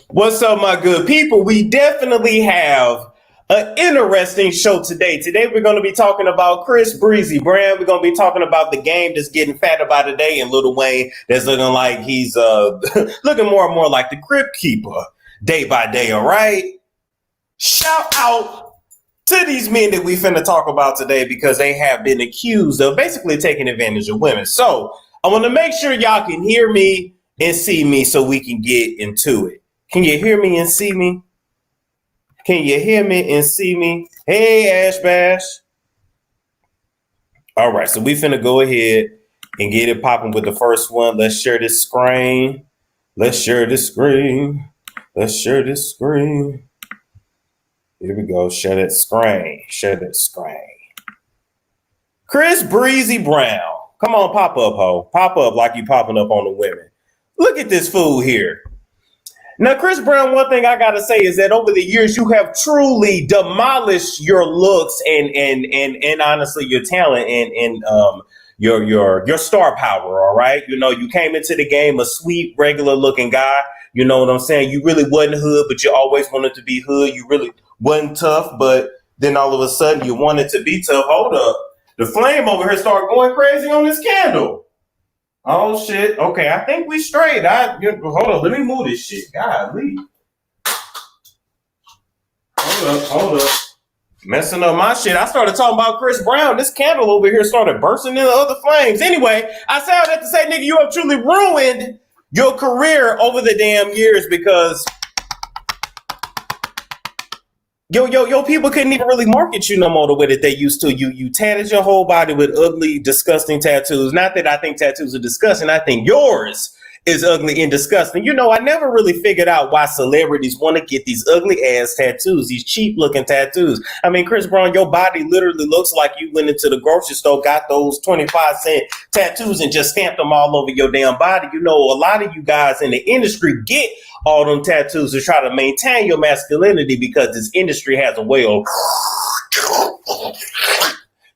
What's up, my good people? We definitely have an interesting show today. Today, we're going to be talking about Chris Breezy Brand. We're going to be talking about the game that's getting fatter by the day, and Lil Wayne that's looking like he's looking more and more like the Crypt Keeper day by day. All right. Shout out to these men that we finna talk about today because they have been accused of basically taking advantage of women. So I want to make sure y'all can hear me and see me so we can get into it. Can you hear me and see me? Can you hear me and see me? Hey, Ash Bash. All right, so we finna go ahead and get it popping with the first one. Let's share this screen. Let's share this screen. Let's share this screen. Here we go. Share that screen. Share that screen. Chris Breezy Brown. Come on, pop up, ho. Pop up like you popping up on the women. Look at this fool here. Now, Chris Brown, one thing I gotta say is that over the years, you have truly demolished your looks and honestly your talent and your star power. All right, you know, you came into the game a sweet, regular looking guy. You know what I'm saying? You really wasn't hood, but you always wanted to be hood. You really wasn't tough, but then all of a sudden you wanted to be tough. Hold up, the flame over here started going crazy on this candle. Oh shit. Okay, I think we straight. Hold on, let me move this shit. Golly. Hold up. Messing up my shit. I started talking about Chris Brown. This candle over here started bursting into other flames. Anyway, I say all that to say, nigga, you have truly ruined your career over the damn years because Yo, people couldn't even really market you no more the way that they used to. You tatted your whole body with ugly, disgusting tattoos. Not that I think tattoos are disgusting. I think yours is ugly and disgusting. You know, I never really figured out why celebrities want to get these ugly ass tattoos, these cheap looking tattoos. I mean, Chris Brown, your body literally looks like you went into the grocery store, got those 25-cent tattoos and just stamped them all over your damn body. You know, a lot of you guys in the industry get all them tattoos to try to maintain your masculinity because this industry has a way of,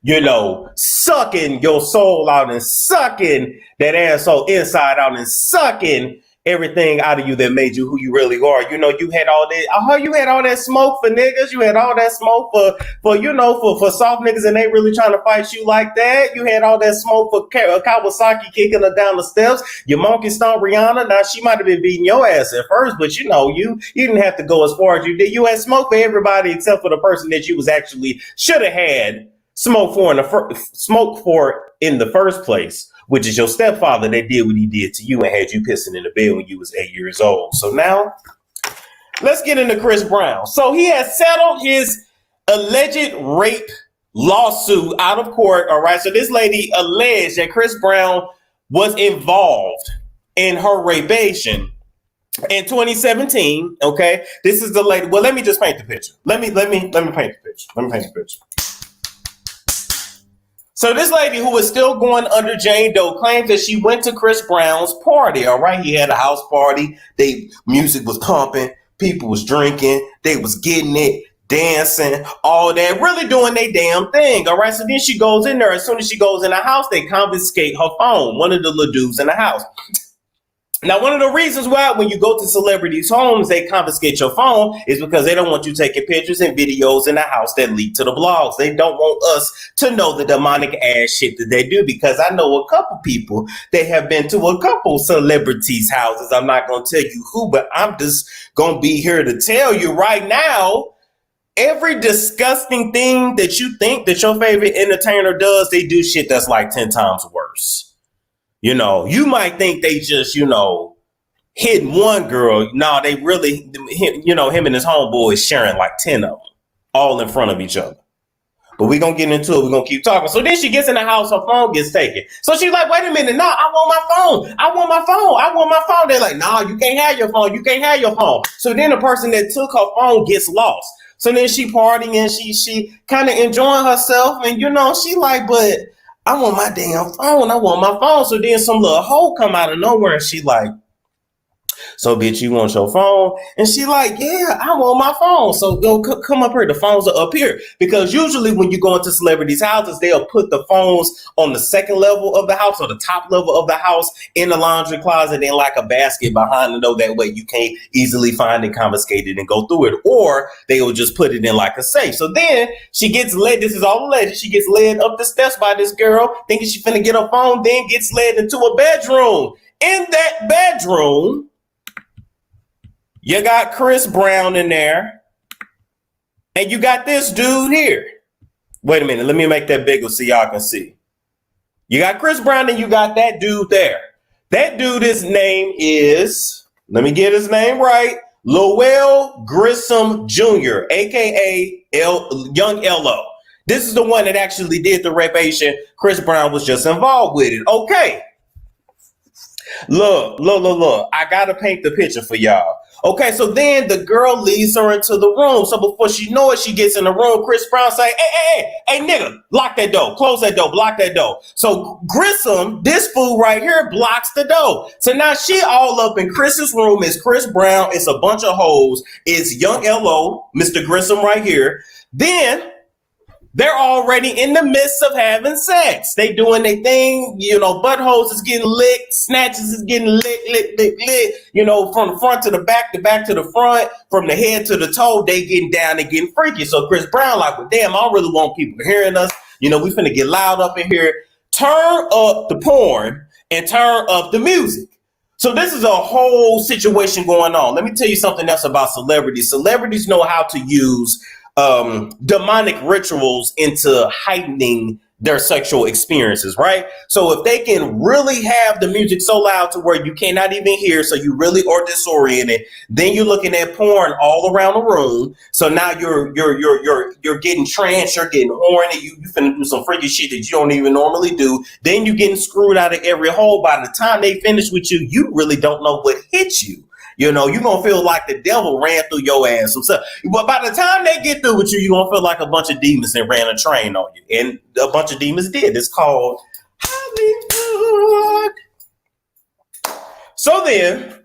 you know, sucking your soul out and sucking that asshole inside out and sucking everything out of you that made you who you really are. You know, you had all that smoke for niggas. You had all that smoke for soft niggas and they really trying to fight you like that. You had all that smoke for Kawasaki kicking her down the steps. Your monkey stomp Rihanna. Now she might have been beating your ass at first, but you know, you didn't have to go as far as you did. You had smoke for everybody except for the person that you was actually should have had smoke for in the first place, which is your stepfather that did what he did to you and had you pissing in the bed when you was 8 years old. So now, let's get into Chris Brown. So he has settled his alleged rape lawsuit out of court, all right? So this lady alleged that Chris Brown was involved in her rapation in 2017, okay? This is the lady. Well, let me just paint the picture. Let me paint the picture. So this lady who is still going under Jane Doe claims that she went to Chris Brown's party, all right? He had a house party. Music was pumping. People was drinking. They was getting it, dancing, all that, really doing their damn thing, all right? So then she goes in there. As soon as she goes in the house, they confiscate her phone, one of the little dudes in the house. Now, one of the reasons why when you go to celebrities' homes, they confiscate your phone is because they don't want you taking pictures and videos in the house that leak to the blogs. They don't want us to know the demonic ass shit that they do, because I know a couple people that have been to a couple celebrities' houses. I'm not going to tell you who, but I'm just going to be here to tell you right now, every disgusting thing that you think that your favorite entertainer does, they do shit that's like 10 times worse. You know, you might think they just, you know, hitting one girl. No, they really, him and his homeboys sharing like 10 of them all in front of each other. But we're going to get into it. We're going to keep talking. So then she gets in the house. Her phone gets taken. So she's like, wait a minute. No, I want my phone. I want my phone. I want my phone. They're like, no, you can't have your phone. You can't have your phone. So then the person that took her phone gets lost. So then she partying and she kind of enjoying herself. And, you know, she like, but I want my damn phone. I want my phone. So then some little hoe come out of nowhere and she like, So, bitch, you want your phone? And she like, yeah, I want my phone. So go come up here. The phones are up here. Because usually when you go into celebrities' houses, they'll put the phones on the second level of the house or the top level of the house in the laundry closet in like a basket behind the door. That way you can't easily find it, confiscate it, and go through it. Or they will just put it in like a safe. So then she gets led. This is all alleged. She gets led up the steps by this girl, thinking she finna get her phone, then gets led into a bedroom. In that bedroom, you got Chris Brown in there, and you got this dude here. Wait a minute, let me make that bigger so y'all can see. You got Chris Brown and you got that dude there. That dude, his name is, let me get his name right, Lowell Grissom Jr., a.k.a. Young L.O. This is the one that actually did the rapation. Chris Brown was just involved with it. Okay. Look. I got to paint the picture for y'all. Okay, so then the girl leads her into the room. So before she know it, she gets in the room. Chris Brown say, hey, nigga, lock that door, close that door, block that door. So Grissom, this fool right here, blocks the door. So now she all up in Chris's room. It's Chris Brown. It's a bunch of hoes. It's Young L.O., Mr. Grissom right here. Then they're already in the midst of having sex. They doing their thing, buttholes is getting licked, snatches is getting licked, from the front to the back to the front, from the head to the toe, they getting down and getting freaky. So Chris Brown like, well, damn, I don't really want people hearing us. We finna get loud up in here. Turn up the porn and turn up the music. So this is a whole situation going on. Let me tell you something else about celebrities. Celebrities know how to use demonic rituals into heightening their sexual experiences, right? So if they can really have the music so loud to where you cannot even hear, so you really are disoriented, then you're looking at porn all around the room. So now you're getting tranced, you're getting horny, you finna do some freaky shit that you don't even normally do. Then you're getting screwed out of every hole. By the time they finish with you, you really don't know what hit you. You're going to feel like the devil ran through your ass. But by the time they get through with you, you're going to feel like a bunch of demons that ran a train on you. And a bunch of demons did. It's called Hollywood. So then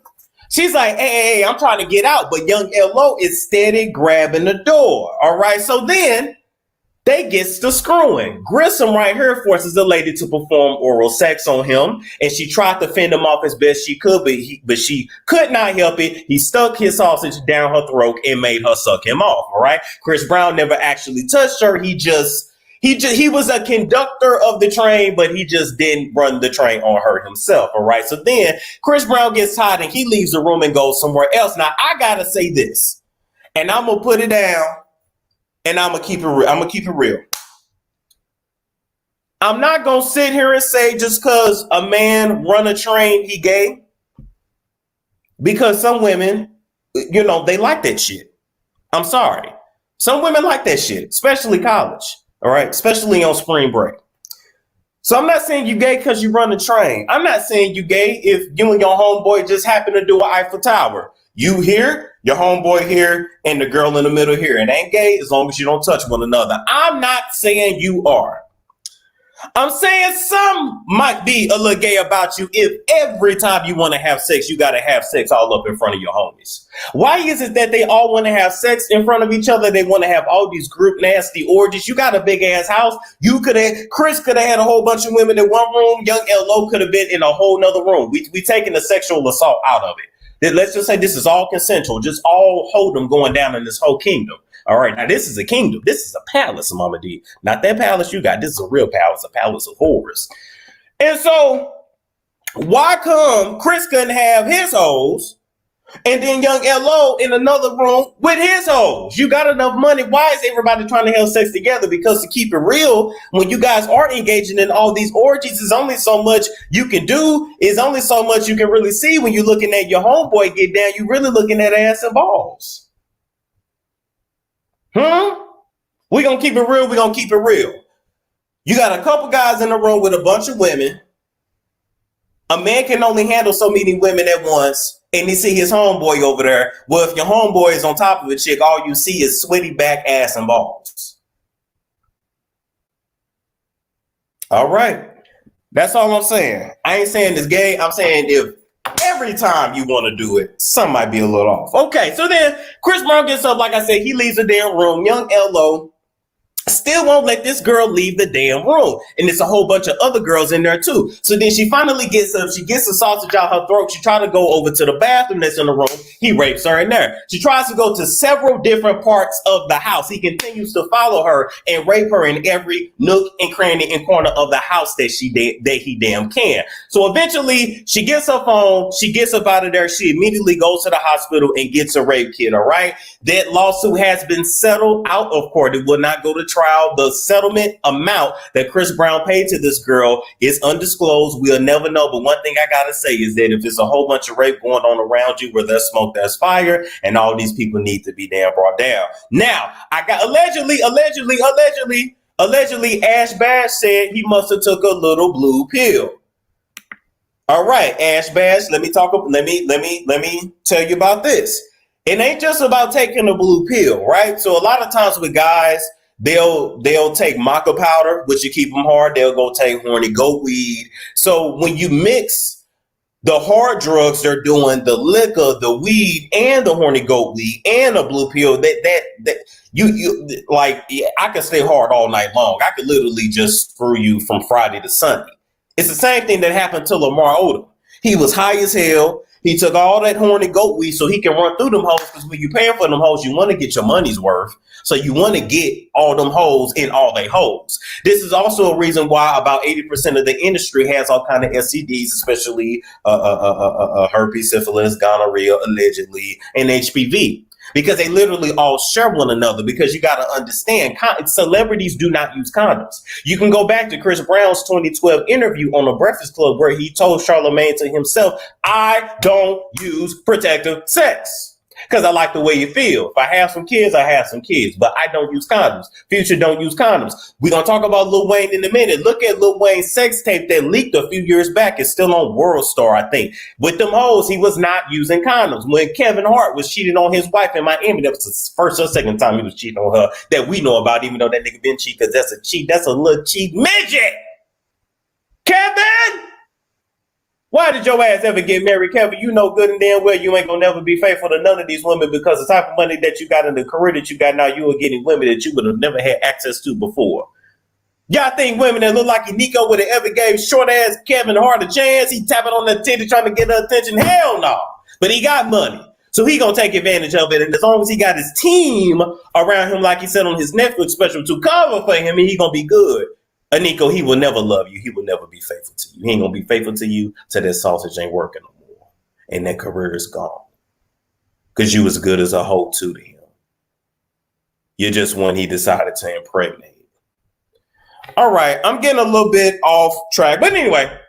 she's like, hey, I'm trying to get out. But Young L.O. is steady grabbing the door. All right. So then they gets to screwing. Grissom right here forces the lady to perform oral sex on him, and she tried to fend him off as best she could, but she could not help it. He stuck his sausage down her throat and made her suck him off. All right. Chris Brown never actually touched her. He was a conductor of the train, but he just didn't run the train on her himself. All right. So then Chris Brown gets tired and he leaves the room and goes somewhere else. Now I gotta say this, and I'm gonna put it down. And I'm going to keep it real. I'm not going to sit here and say just because a man run a train, he gay. Because some women, they like that shit. I'm sorry. Some women like that shit, especially college. All right. Especially on spring break. So I'm not saying you gay because you run a train. I'm not saying you gay if you and your homeboy just happen to do an Eiffel Tower. You here, your homeboy here, and the girl in the middle here. It ain't gay as long as you don't touch one another. I'm not saying you are. I'm saying some might be a little gay about you if every time you want to have sex, you got to have sex all up in front of your homies. Why is it that they all want to have sex in front of each other? They want to have all these group nasty orgies. You got a big ass house. Chris could have had a whole bunch of women in one room. Young L.O. could have been in a whole nother room. We taking the sexual assault out of it. Let's just say this is all consensual, just all hold'em going down in this whole kingdom. All right, now this is a kingdom. This is a palace, Mama D. Not that palace you got. This is a real palace, a palace of horrors. And so, why come Chris couldn't have his hoes, and then Young L.O. in another room with his hoes? You got enough money. Why is everybody trying to have sex together? Because to keep it real, when you guys are engaging in all these orgies, there's only so much you can do. Is only so much you can really see when you're looking at your homeboy get down. You're really looking at ass and balls. We're going to keep it real. We're going to keep it real. You got a couple guys in the room with a bunch of women. A man can only handle so many women at once. And you see his homeboy over there. Well, if your homeboy is on top of a chick, all you see is sweaty back, ass, and balls. All right. That's all I'm saying. I ain't saying it's gay. I'm saying if Every time you want to do it, some might be a little off. Okay, so then Chris Brown gets up, like I said, he leaves the damn room. Young L.O. still won't let this girl leave the damn room. And there's a whole bunch of other girls in there too. So then she finally gets up. She gets the sausage out her throat. She tries to go over to the bathroom that's in the room. He rapes her in there. She tries to go to several different parts of the house. He continues to follow her and rape her in every nook and cranny and corner of the house that he damn can. So eventually she gets her phone. She gets up out of there. She immediately goes to the hospital and gets a rape kit. All right. That lawsuit has been settled out of court. It will not go to trial. The settlement amount that Chris Brown paid to this girl is undisclosed. We'll never know. But one thing I gotta say is that if there's a whole bunch of rape going on around you, where there's smoke, there's fire, and all these people need to be damn brought down. Now, I got allegedly, Ash Bash said he must have took a little blue pill. All right, Ash Bash, let me tell you about this. It ain't just about taking a blue pill, right? So a lot of times with guys, they'll take maca powder, which you keep them hard. They'll go take horny goat weed. So when you mix the hard drugs they're doing, the liquor, the weed, and the horny goat weed, and a blue pill, that you like, I could stay hard all night long. I could literally just screw you from Friday to Sunday. It's the same thing that happened to Lamar Odom. He was high as hell. He took all that horny goat weed so he can run through them hoes, because when you paying for them hoes, you want to get your money's worth. So you want to get all them hoes in all they hoes. This is also a reason why about 80% of the industry has all kind of STDs, especially herpes, syphilis, gonorrhea, allegedly, and HPV. Because they literally all share one another. Because you got to understand, celebrities do not use condoms. You can go back to Chris Brown's 2012 interview on The Breakfast Club, where he told Charlamagne to himself, I don't use protective sex because I like the way you feel. If I have some kids, I have some kids, but I don't use condoms. Future don't use condoms. We're going to talk about Lil Wayne in a minute. Look at Lil Wayne's sex tape that leaked a few years back. It's still on World Star, I think. With them hoes, he was not using condoms. When Kevin Hart was cheating on his wife in Miami, that was the first or second time he was cheating on her that we know about, even though that nigga been cheat, because that's a cheat. That's a little cheat midget. Kevin! Why did your ass ever get married, Kevin? You know good and damn well you ain't gonna never be faithful to none of these women, because the type of money that you got in the career that you got now, you are getting women that you would have never had access to before. Y'all think women that look like Nico would have ever gave short ass Kevin Hart a chance? He tapping on the titty trying to get her attention? Hell no. But he got money, so he gonna take advantage of it. And as long as he got his team around him, like he said on his Netflix special, to cover for him, he gonna be good. Nico, he will never love you. He will never be faithful to you. He ain't gonna be faithful to you till that sausage ain't working no more, and that career is gone. Cause you as good as a hoe to him. You're just one he decided to impregnate. All right, I'm getting a little bit off track, but anyway.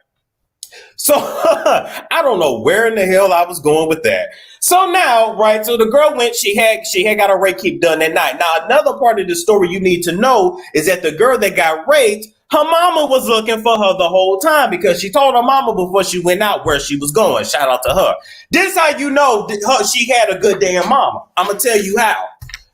So I don't know where in the hell I was going with that. So now, right, so the girl went, she had got her rape keep done that night. Now, another part of the story you need to know is that the girl that got raped, her mama was looking for her the whole time, because she told her mama before she went out where she was going. Shout out to her. This how you know she had a good damn mama. I'm going to tell you how.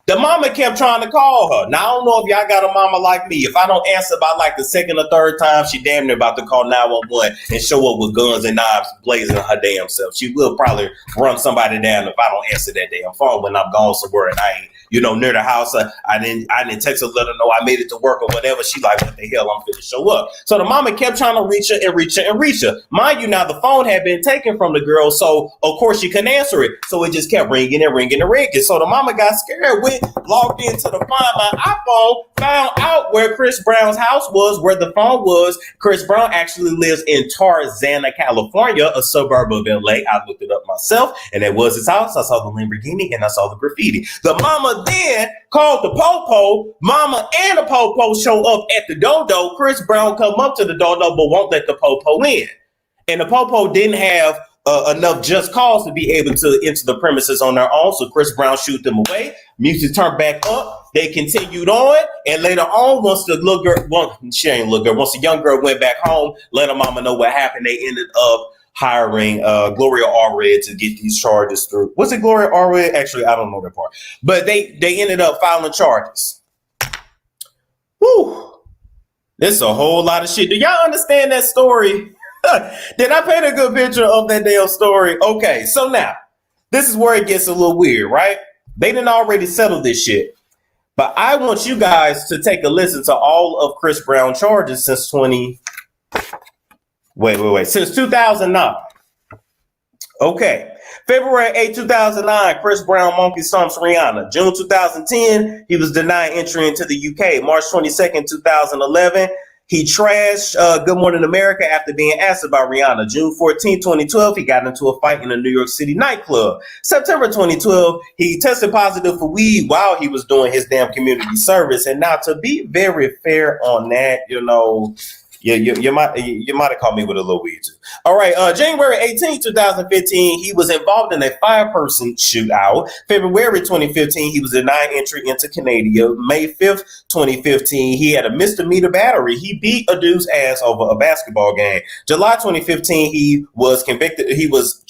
The mama kept trying to call her. Now, I don't know if y'all got a mama like me. If I don't answer by like the second or third time, she damn near about to call 911 and show up with guns and knives blazing her damn self. She will probably run somebody down if I don't answer that damn phone when I'm gone somewhere and I ain't, near the house. I didn't text her, let her know I made it to work or whatever. She like, what the hell, I'm finna show up. So the mama kept trying to reach her. Mind you, now the phone had been taken from the girl, so of course she couldn't answer it. So it just kept ringing and ringing and ringing. So the mama got scared, logged into the Find My iPhone, found out where Chris Brown's house was, where the phone was. Chris Brown actually lives in Tarzana, California, a suburb of LA. I looked it up myself, and that was his house. I saw the Lamborghini and I saw the graffiti. The mama then called the Popo. Mama and the Popo show up at the dodo. Chris Brown come up to the dodo but won't let the Popo in. And the Popo didn't have enough just cause to be able to enter the premises on their own. So Chris Brown shoot them away. Music turned back up. They continued on. And later on, once the little girl, once the young girl went back home, let her mama know what happened, they ended up hiring Gloria Allred to get these charges through. Was it Gloria Allred? Actually, I don't know that part. But they ended up filing charges. Whew. This is a whole lot of shit. Do y'all understand that story? Did I paint a good picture of that damn story? Okay, so now this is where it gets a little weird, right? They didn't already settle this shit, but I want you guys to take a listen to all of Chris Brown charges since since 2009. Okay. February 8, 2009, Chris Brown monkey stomps Rihanna. June 2010, he was denied entry into the UK. March 22nd, 2011, he trashed Good Morning America after being asked about Rihanna. June 14, 2012, he got into a fight in a New York City nightclub. September 2012, he tested positive for weed while he was doing his damn community service. And now, to be very fair on that, you know, you might have caught me with a little weed too. All right, January 18, 2015, he was involved in a 5-person shootout. February 2015, he was denied entry into Canada. May 5th, 2015, he had a misdemeanor battery. He beat a dude's ass over a basketball game. July 2015, he was convicted. He was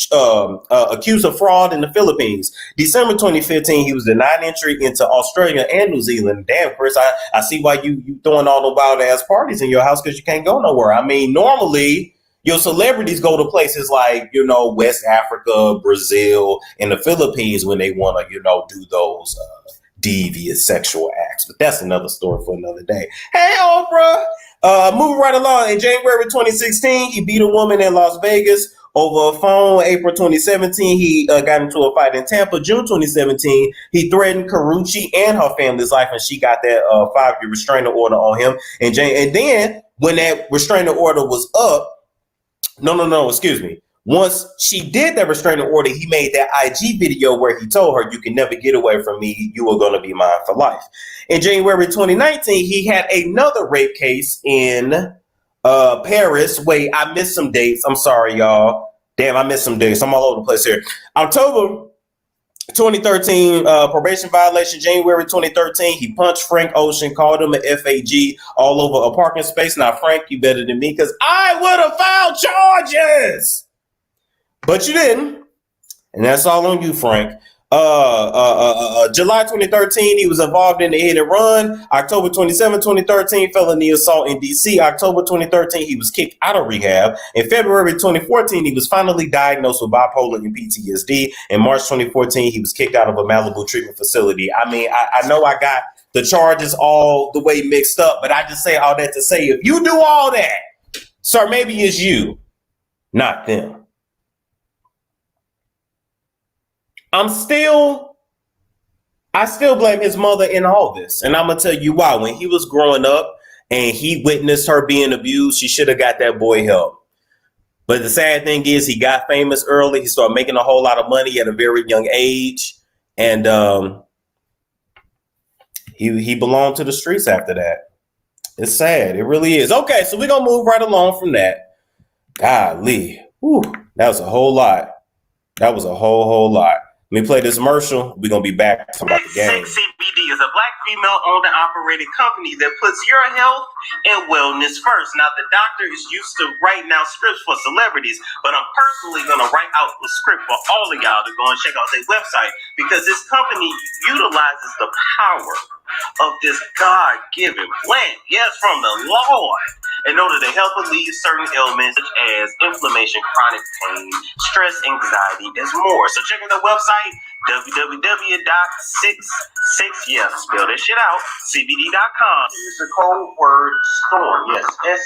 accused of fraud in the Philippines. December 2015, he was denied entry into Australia and New Zealand. Damn, Chris, I see why you throwing all the wild ass parties in your house, because you can't go nowhere. I mean, normally your celebrities go to places like, you know, West Africa, Brazil, and the Philippines when they want to, you know, do those devious sexual acts. But that's another story for another day. Hey, Oprah. Moving right along. In January 2016, he beat a woman in Las Vegas over a phone. April 2017, he got into a fight in Tampa. June 2017, he threatened Karrueche and her family's life, and she got that 5-year restraining order on him. And then when that restraining order was up, excuse me. Once she did that restraining order, he made that IG video where he told her, "You can never get away from me. You are going to be mine for life." In January 2019, he had another rape case in Paris. Wait, I missed some dates. I'm sorry, y'all. Damn, I missed some dates. I'm all over the place here. October 2013, probation violation. January 2013, he punched Frank Ocean, called him an FAG all over a parking space. Now, Frank, you better than me, because I would have filed charges. But you didn't. And that's all on you, Frank. July 2013, he was involved in the hit and run. October 27, 2013, felony assault in DC. October 2013, he was kicked out of rehab. In February 2014, he was finally diagnosed with bipolar and PTSD. In March 2014, he was kicked out of a Malibu treatment facility. I mean, I know I got the charges all the way mixed up, but I just say all that to say, if you do all that, sir, maybe it's you, not them. I still blame his mother in all this. And I'm going to tell you why. When he was growing up and he witnessed her being abused, she should have got that boy help. But the sad thing is, he got famous early. He started making a whole lot of money at a very young age. And he belonged to the streets after that. It's sad. It really is. Okay, so we're going to move right along from that. Golly. Whew, that was a whole lot. That was a whole lot. Let me play this commercial. We're going to be back talking about the game. MCCD is a Black female-owned and operated company that puts your health and wellness first. Now, the doctor is used to writing out scripts for celebrities, but I'm personally going to write out the script for all of y'all to go and check out their website, because this company utilizes the power of this God-given plant, yes, from the Lord, in order to help alleviate certain ailments such as inflammation, chronic pain, stress, anxiety, and more. So check out the website, spell that shit out, CBD.com. Use the code word STORM, yes,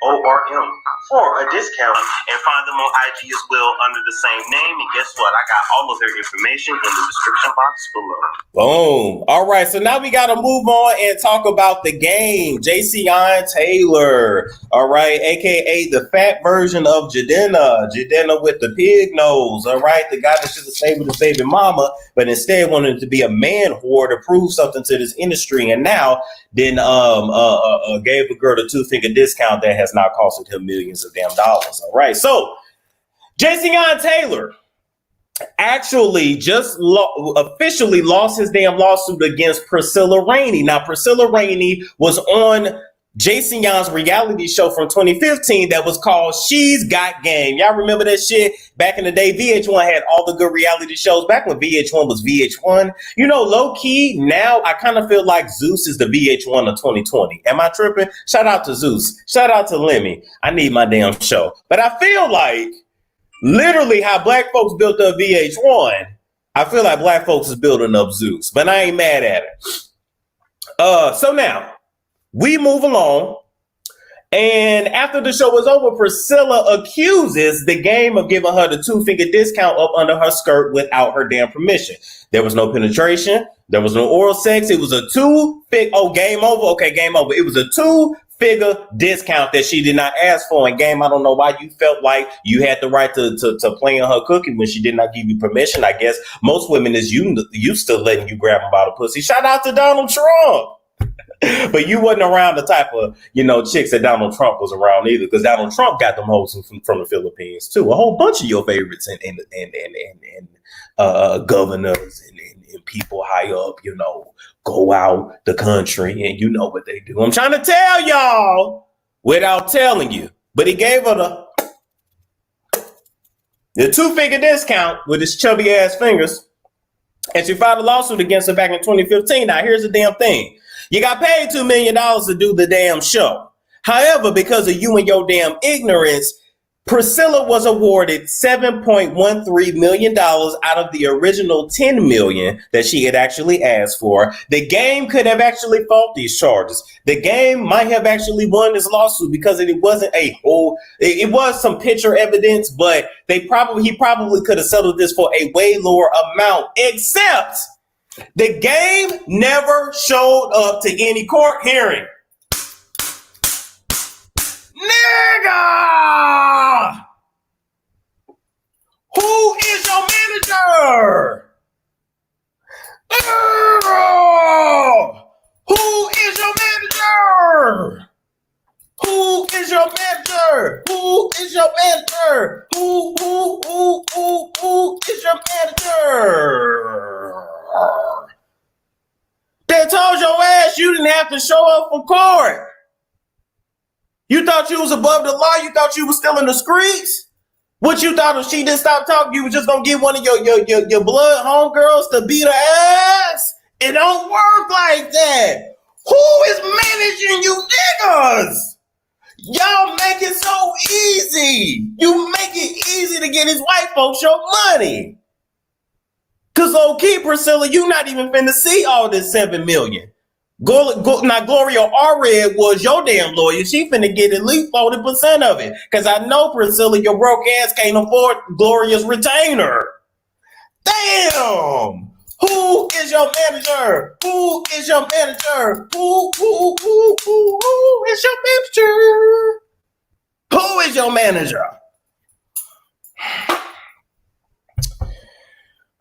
STORM, for a discount. And find them on IG as well under the same name. And guess what? I got all of their information in the description box below. Boom. All right, so now we got to move on and talk about the game. Jason Taylor, all right, aka the fat version of Jadena with the pig nose, all right, the guy that should have stayed with his baby mama, but instead wanted to be a man whore to prove something to this industry, and now then gave a girl a 2-finger discount that has now costed him millions of damn dollars. All right, so Jason Taylor actually just officially lost his damn lawsuit against Priscilla Rainey. Now, Priscilla Rainey was on Jason Young's reality show from 2015 that was called She's Got Game. Y'all remember that shit? Back in the day, VH1 had all the good reality shows. Back when VH1 was VH1. You know, low key, now I kind of feel like Zeus is the VH1 of 2020. Am I tripping? Shout out to Zeus. Shout out to Lemmy. I need my damn show. But I feel like literally how black folks built up VH1, I feel like black folks is building up Zeus. But I ain't mad at it. So now, we move along, and after the show was over, Priscilla accuses the game of giving her the 2-finger discount up under her skirt without her damn permission. There was no penetration. There was no oral sex. It was a 2-figure. Oh, game over. Okay, game over. It was a 2-figure discount that she did not ask for. And game, I don't know why you felt like you had the right to play in her cookie when she did not give you permission. I guess most women is used to letting you grab them by the pussy. Shout out to Donald Trump. But you wasn't around the type of, chicks that Donald Trump was around either, because Donald Trump got them hoes from the Philippines too. A whole bunch of your favorites and governors and people high up, go out the country and you know what they do. I'm trying to tell y'all without telling you. But he gave her the 2-figure discount with his chubby ass fingers. And she filed a lawsuit against her back in 2015. Now here's the damn thing. You got paid $2 million to do the damn show. However, because of you and your damn ignorance, Priscilla was awarded $7.13 million out of the original $10 million that she had actually asked for. The game could have actually fought these charges. The game might have actually won this lawsuit because it wasn't it was some picture evidence, but he probably could have settled this for a way lower amount, except the game never showed up to any court hearing. Nigga! Who is your manager? Who is your manager? Who is your manager? Who is your manager? Who is your manager? They told your ass you didn't have to show up for court. You thought you was above the law? You thought you was still in the streets? What you thought if she didn't stop talking, you was just gonna get one of your blood homegirls to beat her ass? It don't work like that. Who is managing you niggas? Y'all make it so easy. You make it easy to get his white folks your money. Cause low-key, Priscilla, you not even finna see all this $7 million. Now, Gloria Allred was your damn lawyer. She finna get at least 40% of it. Cause I know, Priscilla, your broke ass can't afford Gloria's retainer. Damn! Who is your manager? Who is your manager? Who is your manager? Who is your manager?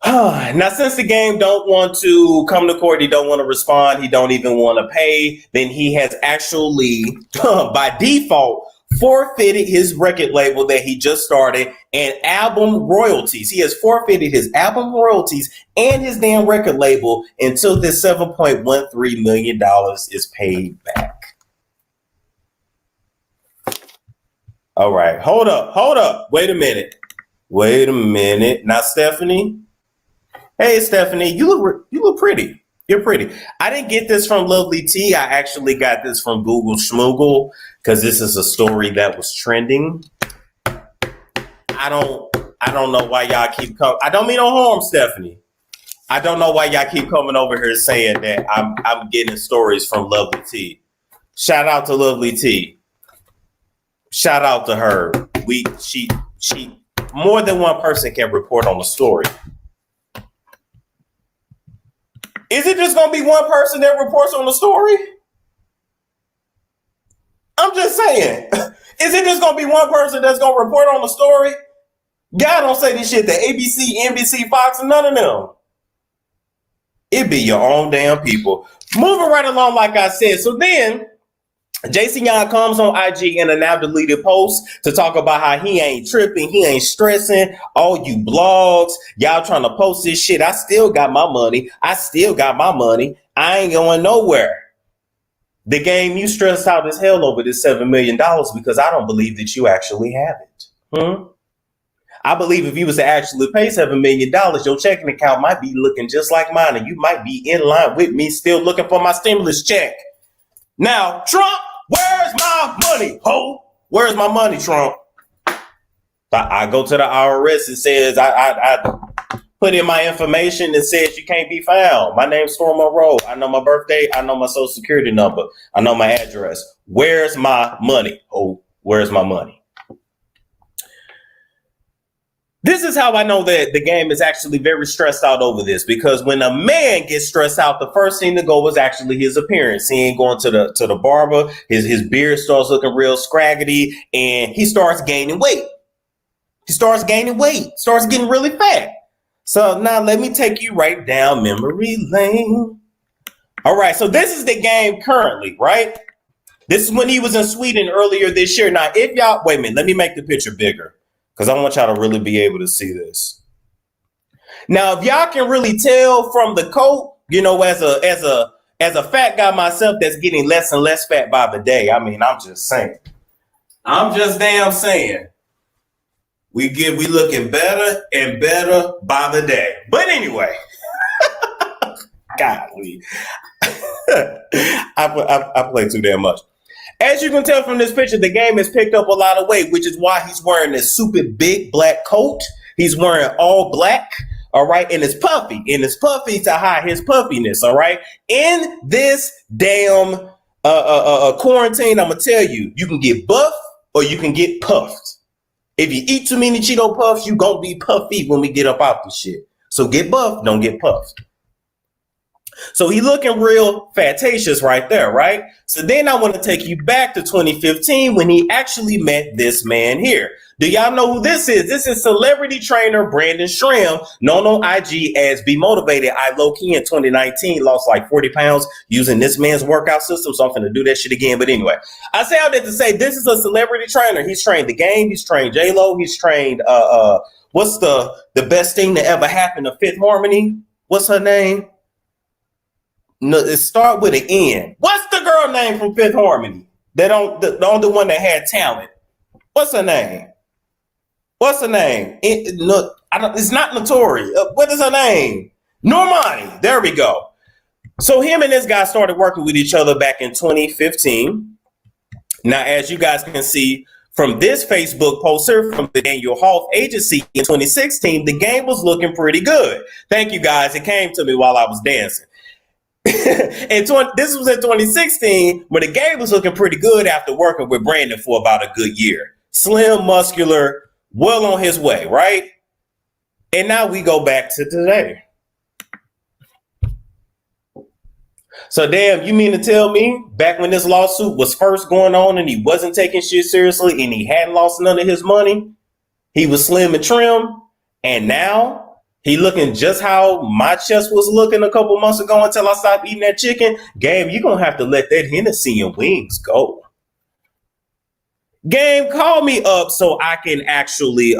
Now, since the game don't want to come to court, he don't want to respond, he don't even want to pay, then he has actually, by default, forfeited his record label that he just started and album royalties. He has forfeited his album royalties and his damn record label until this $7.13 million is paid back. All right, hold up. Wait a minute. Now, Stephanie. Hey, Stephanie, you look pretty. You're pretty. I didn't get this from Lovely T. I actually got this from Google Schmoogle because this is a story that was trending. I don't know why y'all keep coming. I don't mean no harm, Stephanie. I don't know why y'all keep coming over here saying that I'm getting stories from Lovely T. Shout out to Lovely T. Shout out to her. She more than one person can report on the story. Is it just going to be one person that reports on the story? I'm just saying. Is it just going to be one person that's going to report on the story? God don't say this shit to ABC, NBC, Fox, and none of them. It be your own damn people. Moving right along, like I said. So then, Jason Young comes on IG in a now deleted post to talk about how he ain't tripping, he ain't stressing. All you blogs, y'all trying to post this shit. I still got my money. I ain't going nowhere. The game, you stressed out as hell over this $7 million because I don't believe that you actually have it. I believe if you was to actually pay $7 million, your checking account might be looking just like mine, and you might be in line with me still looking for my stimulus check. Now, Trump, where's my money, ho? Where's my money, Trump? I go to the IRS, it says I put in my information that says you can't be found. My name's Storm Monroe. I know my birthday. I know my social security number. I know my address. Where's my money? Oh, where's my money? This is how I know that the game is actually very stressed out over this, because when a man gets stressed out, the first thing to go is actually his appearance. He ain't going to the barber. His beard starts looking real scraggly, and he starts gaining weight. Starts getting really fat. So now let me take you right down memory lane. All right, so this is the game currently, right? This is when he was in Sweden earlier this year. Now, if y'all, wait a minute, let me make the picture bigger because I want y'all to really be able to see this. Now, if y'all can really tell from the coat, you know, as a fat guy myself that's getting less and less fat by the day. I mean, I'm just saying. I'm just damn saying. We looking better and better by the day. But anyway, golly, I play too damn much. As you can tell from this picture, the game has picked up a lot of weight, which is why he's wearing this super big black coat. He's wearing all black, all right, and it's puffy. And it's puffy to hide his puffiness, all right? In this damn quarantine, I'm going to tell you, you can get buff or you can get puffed. If you eat too many Cheeto Puffs, you gonna be puffy when we get up out the shit. So get buff, don't get puffed. So he looking real fatatious right there, right? So then I want to take you back to 2015 when he actually met this man here. Do y'all know who this is? This is celebrity trainer Brandon Schramm, known on IG as Be Motivated. I low-key in 2019 lost like 40 pounds using this man's workout system, so I'm going to do that shit again. But anyway, I say all that to say this is a celebrity trainer. He's trained the game. He's trained J-Lo. He's trained, what's the best thing that ever happened to Fifth Harmony? What's her name? No, it start with an N. What's the girl name from Fifth Harmony? The only one that had talent. What's her name? What's her name? It's not Notori. What is her name? Normani. There we go. So him and this guy started working with each other back in 2015. Now, as you guys can see from this Facebook poster from the Daniel Hoff agency in 2016, the game was looking pretty good. Thank you, guys. It came to me while I was dancing. This was in 2016 when the game was looking pretty good after working with Brandon for about a good year. Slim, muscular, well on his way, right? And now we go back to today. So damn, you mean to tell me back when this lawsuit was first going on and he wasn't taking shit seriously and he hadn't lost none of his money, he was slim and trim, and now he looking just how my chest was looking a couple months ago until I stopped eating that chicken? Game, you're going to have to let that Hennessy and wings go. Game, call me up so I can actually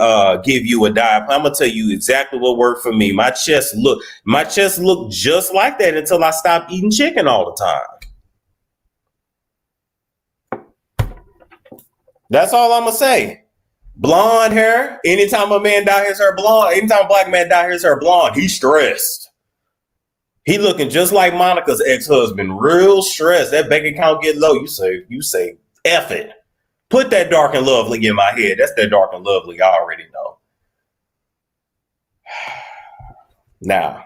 give you a diet plan. I'm going to tell you exactly what worked for me. My chest looked just like that until I stopped eating chicken all the time. That's all I'm going to say. Blonde hair. Anytime a man dye his hair blonde, anytime a black man dye his hair blonde, he's stressed. He looking just like Monica's ex-husband, real stressed. That bank account get low. You say, F it. Put that dark and lovely in my head. That's that dark and lovely. I already know. Now,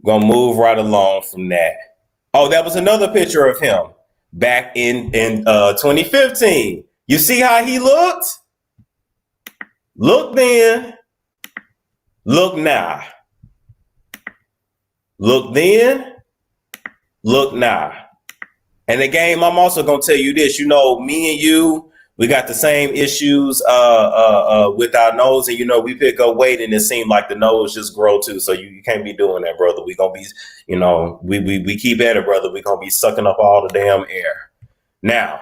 gonna move right along from that. Oh, that was another picture of him back in 2015. You see how he looked? Look then, look now. Look then, look now. And the game, I'm also going to tell you this, you know, me and you, we got the same issues with our nose, and, you know, we pick up weight and it seems like the nose just grow too. So you can't be doing that, brother. We going to be, you know, we keep at it, brother. We going to be sucking up all the damn air. Now,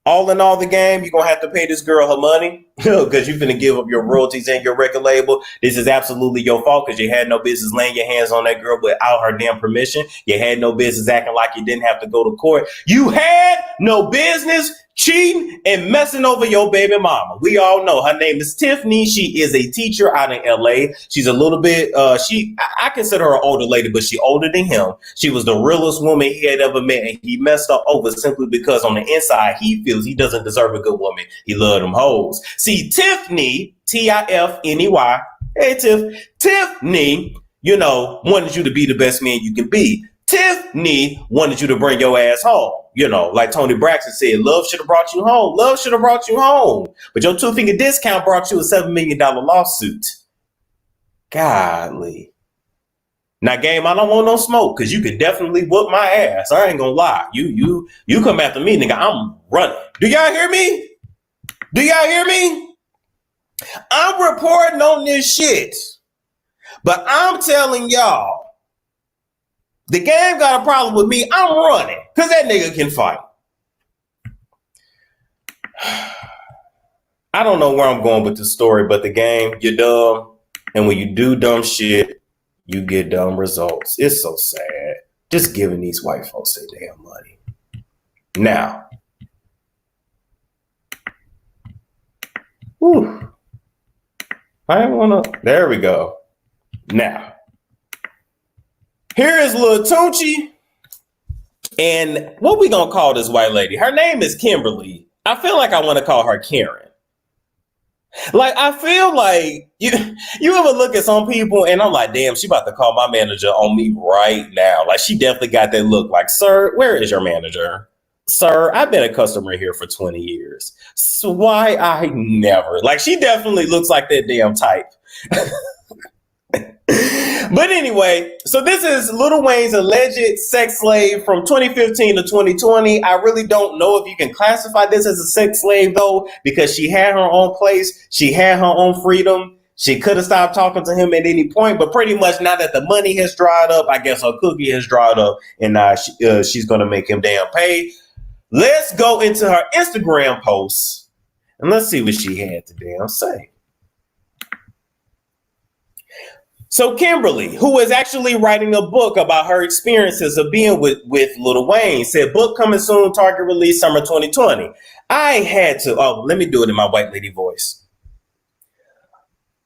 All in all, the game, you're going to have to pay this girl her money because you're going to give up your royalties and your record label. This is absolutely your fault because you had no business laying your hands on that girl without her damn permission. You had no business acting like you didn't have to go to court. You had no business cheating and messing over your baby mama. We all know her name is Tiffany. She is a teacher out in LA. She's a little bit, I consider her an older lady, but she older than him. She was the realest woman he had ever met, and he messed up over simply because on the inside, he feels he doesn't deserve a good woman. He loved them hoes. See, Tiffany, Tiffney, hey, Tiffany, wanted you to be the best man you can be. Tiffany wanted you to bring your ass home. Like Tony Braxton said, love should have brought you home. Love should have brought you home. But your two-finger discount brought you a $7 million lawsuit. Godly. Now, game, I don't want no smoke because you could definitely whoop my ass. I ain't gonna lie. You come after me, nigga. I'm running. Do y'all hear me? Do y'all hear me? I'm reporting on this shit. But I'm telling y'all, the game got a problem with me. I'm running because that nigga can fight. I don't know where I'm going with this story, but the game, you're dumb. And when you do dumb shit, you get dumb results. It's so sad. Just giving these white folks their damn money. Now. Whew. I don't want to. There we go. Now. Here is Lil Tunchi, and what we gonna call this white lady? Her name is Kimberly. I feel like I want to call her Karen. Like, I feel like you ever look at some people and I'm like, damn, she about to call my manager on me right now. Like, she definitely got that look like, sir, where is your manager? Sir, I've been a customer here for 20 years. So why I never? Like, she definitely looks like that damn type. But anyway, so this is Lil Wayne's alleged sex slave from 2015 to 2020. I really don't know if you can classify this as a sex slave, though, because she had her own place. She had her own freedom. She could have stopped talking to him at any point. But pretty much now that the money has dried up, I guess her cookie has dried up. And now she's going to make him damn pay. Let's go into her Instagram posts and let's see what she had to damn say. So Kimberly, who is actually writing a book about her experiences of being with Lil Wayne, said, book coming soon, target release summer 2020. I had to, let me do it in my white lady voice.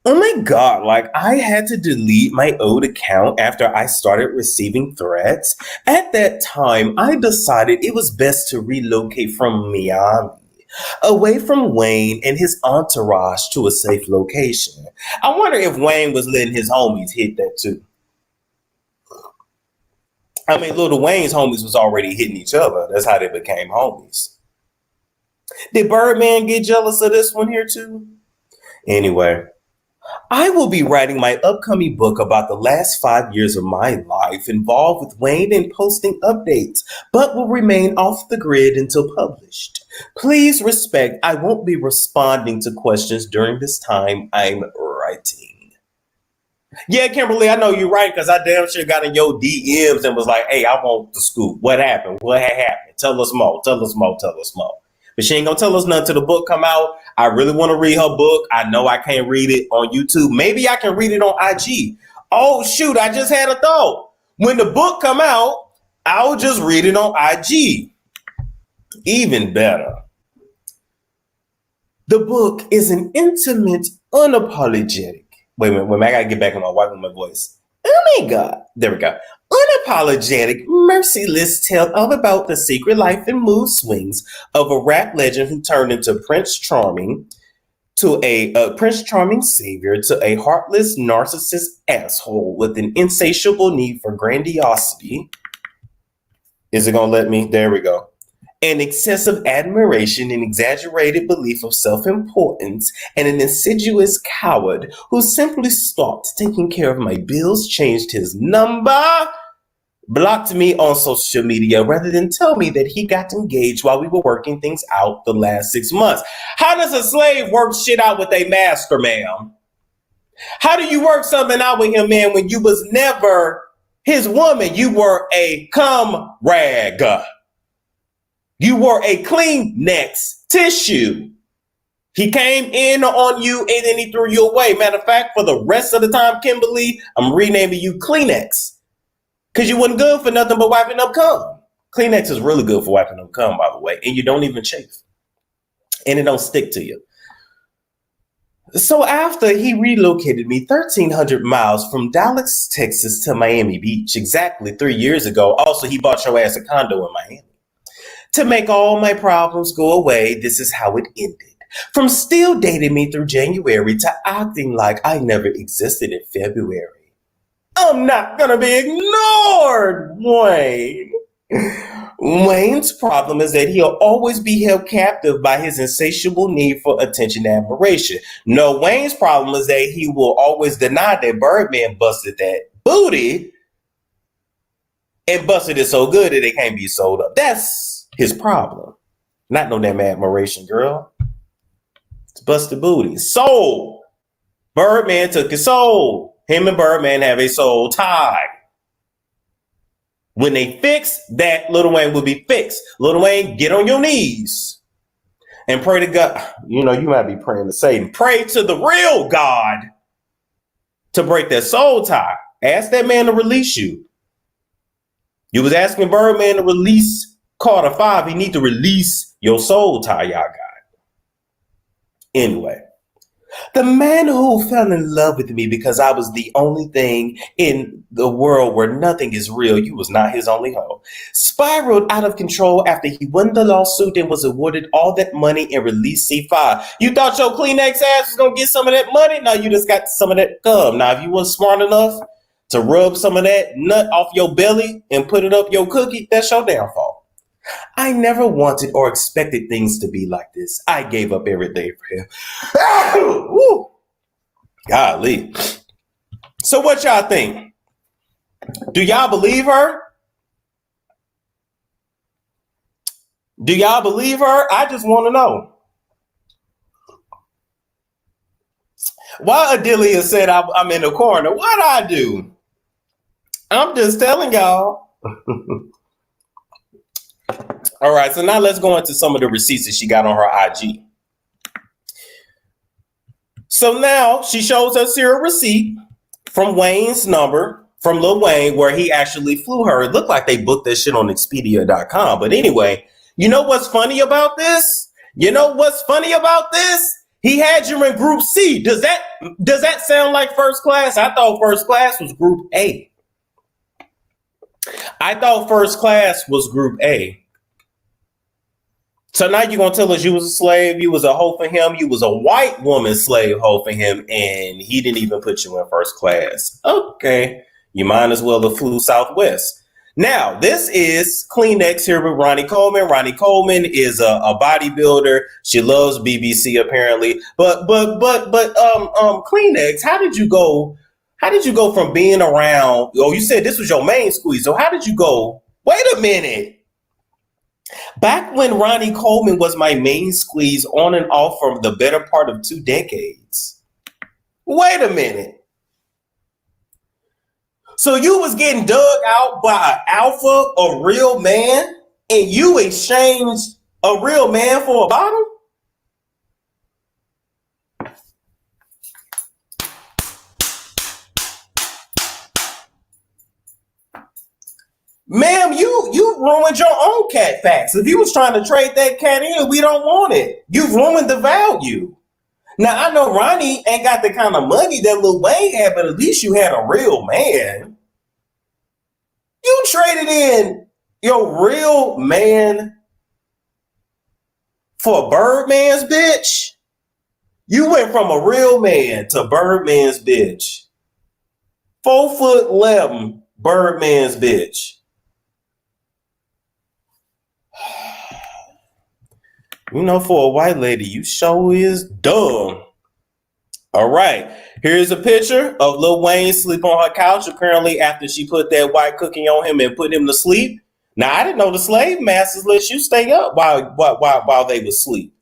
Oh my God, like I had to delete my old account after I started receiving threats. At that time, I decided it was best to relocate from Miami, away from Wayne and his entourage to a safe location. I wonder if Wayne was letting his homies hit that too. I mean, Lil Wayne's homies was already hitting each other. That's how they became homies. Did Birdman get jealous of this one here too? Anyway, I will be writing my upcoming book about the last 5 years of my life involved with Wayne and posting updates, but will remain off the grid until published. Please respect, I won't be responding to questions during this time I'm writing. Yeah, Kimberly, I know you're right, because I damn sure got in your DMs and was like, hey, I want the scoop. What happened? What had happened? Tell us more. Tell us more. Tell us more. But she ain't gonna tell us nothing till the book come out. I really want to read her book. I know I can't read it on YouTube. Maybe I can read it on IG. Oh, shoot, I just had a thought. When the book come out, I'll just read it on IG. Even better. The book is an intimate, unapologetic. Wait a minute, I gotta get back in my white woman voice. Oh my God. There we go. Unapologetic, merciless tale of about the secret life and mood swings of a rap legend who turned into Prince Charming to a Prince Charming savior to a heartless narcissist asshole with an insatiable need for grandiosity. Is it gonna let me? There we go. An excessive admiration and exaggerated belief of self-importance, and an insidious coward who simply stopped taking care of my bills, changed his number, blocked me on social media rather than tell me that he got engaged while we were working things out the last 6 months. How does a slave work shit out with a master, ma'am? How do you work something out with him, man, when you was never his woman? You were a cum rag. You were a Kleenex tissue. He came in on you and then he threw you away. Matter of fact, for the rest of the time, Kimberly, I'm renaming you Kleenex. Because you wasn't good for nothing but wiping up cum. Kleenex is really good for wiping up cum, by the way. And you don't even chafe. And it don't stick to you. So after he relocated me 1,300 miles from Dallas, Texas to Miami Beach, exactly 3 years ago. Also, he bought your ass a condo in Miami. To make all my problems go away, this is how it ended. From still dating me through January to acting like I never existed in February. I'm not gonna be ignored, Wayne. Wayne's problem is that he'll always be held captive by his insatiable need for attention and admiration. No, Wayne's problem is that he will always deny that Birdman busted that booty and busted it so good that it can't be sold up. That's his problem. Not no damn admiration, girl. It's busted booty. Soul. Birdman took his soul. Him and Birdman have a soul tie. When they fix that, Lil Wayne will be fixed. Lil Wayne, get on your knees and pray to God. You know, you might be praying to Satan. Pray to the real God to break that soul tie. Ask that man to release you. You was asking Birdman to release Carter 5. He need to release your soul tie, y'all got. Anyway, the man who fell in love with me because I was the only thing in the world where nothing is real, you was not his only hoe, spiraled out of control after he won the lawsuit and was awarded all that money and released C5. You thought your Kleenex ass was going to get some of that money? No, you just got some of that cum. Now, if you weren't smart enough to rub some of that nut off your belly and put it up your cookie, that's your downfall. I never wanted or expected things to be like this. I gave up every day for him. Woo. Golly. So what y'all think? Do y'all believe her? Do y'all believe her? I just want to know. Why Adelia said I'm in the corner? What'd I do? I'm just telling y'all. All right, so now let's go into some of the receipts that she got on her IG. So now she shows us here a receipt from Wayne's number, from Lil Wayne, where he actually flew her. It looked like they booked that shit on Expedia.com. But anyway, you know what's funny about this? You know what's funny about this? He had you in Group C. Does that sound like first class? I thought first class was Group A. I thought first class was Group A. So now you're going to tell us you was a slave, you was a hoe for him, you was a white woman slave hoe for him, and he didn't even put you in first class. Okay, you might as well have flew Southwest. Now, this is Kleenex here with Ronnie Coleman. Ronnie Coleman is a bodybuilder. She loves BBC apparently. But Kleenex, how did you go from being around? Oh, you said this was your main squeeze. So how did you go? Wait a minute. Back when Ronnie Coleman was my main squeeze on and off for the better part of 2 decades. Wait a minute. So you was getting dug out by an alpha, a real man, and you exchanged a real man for a bottom? Ma'am, you ruined your own cat facts. If you was trying to trade that cat in, we don't want it. You ruined the value. Now, I know Ronnie ain't got the kind of money that Lil Wayne had, but at least you had a real man. You traded in your real man for Birdman's bitch? You went from a real man to Birdman's bitch. 4'11" Birdman's bitch. You know, for a white lady, you sure is dumb. All right. Here's a picture of Lil Wayne sleep on her couch, apparently after she put that white cookie on him and put him to sleep. Now, I didn't know the slave masters let you stay up while they was asleep.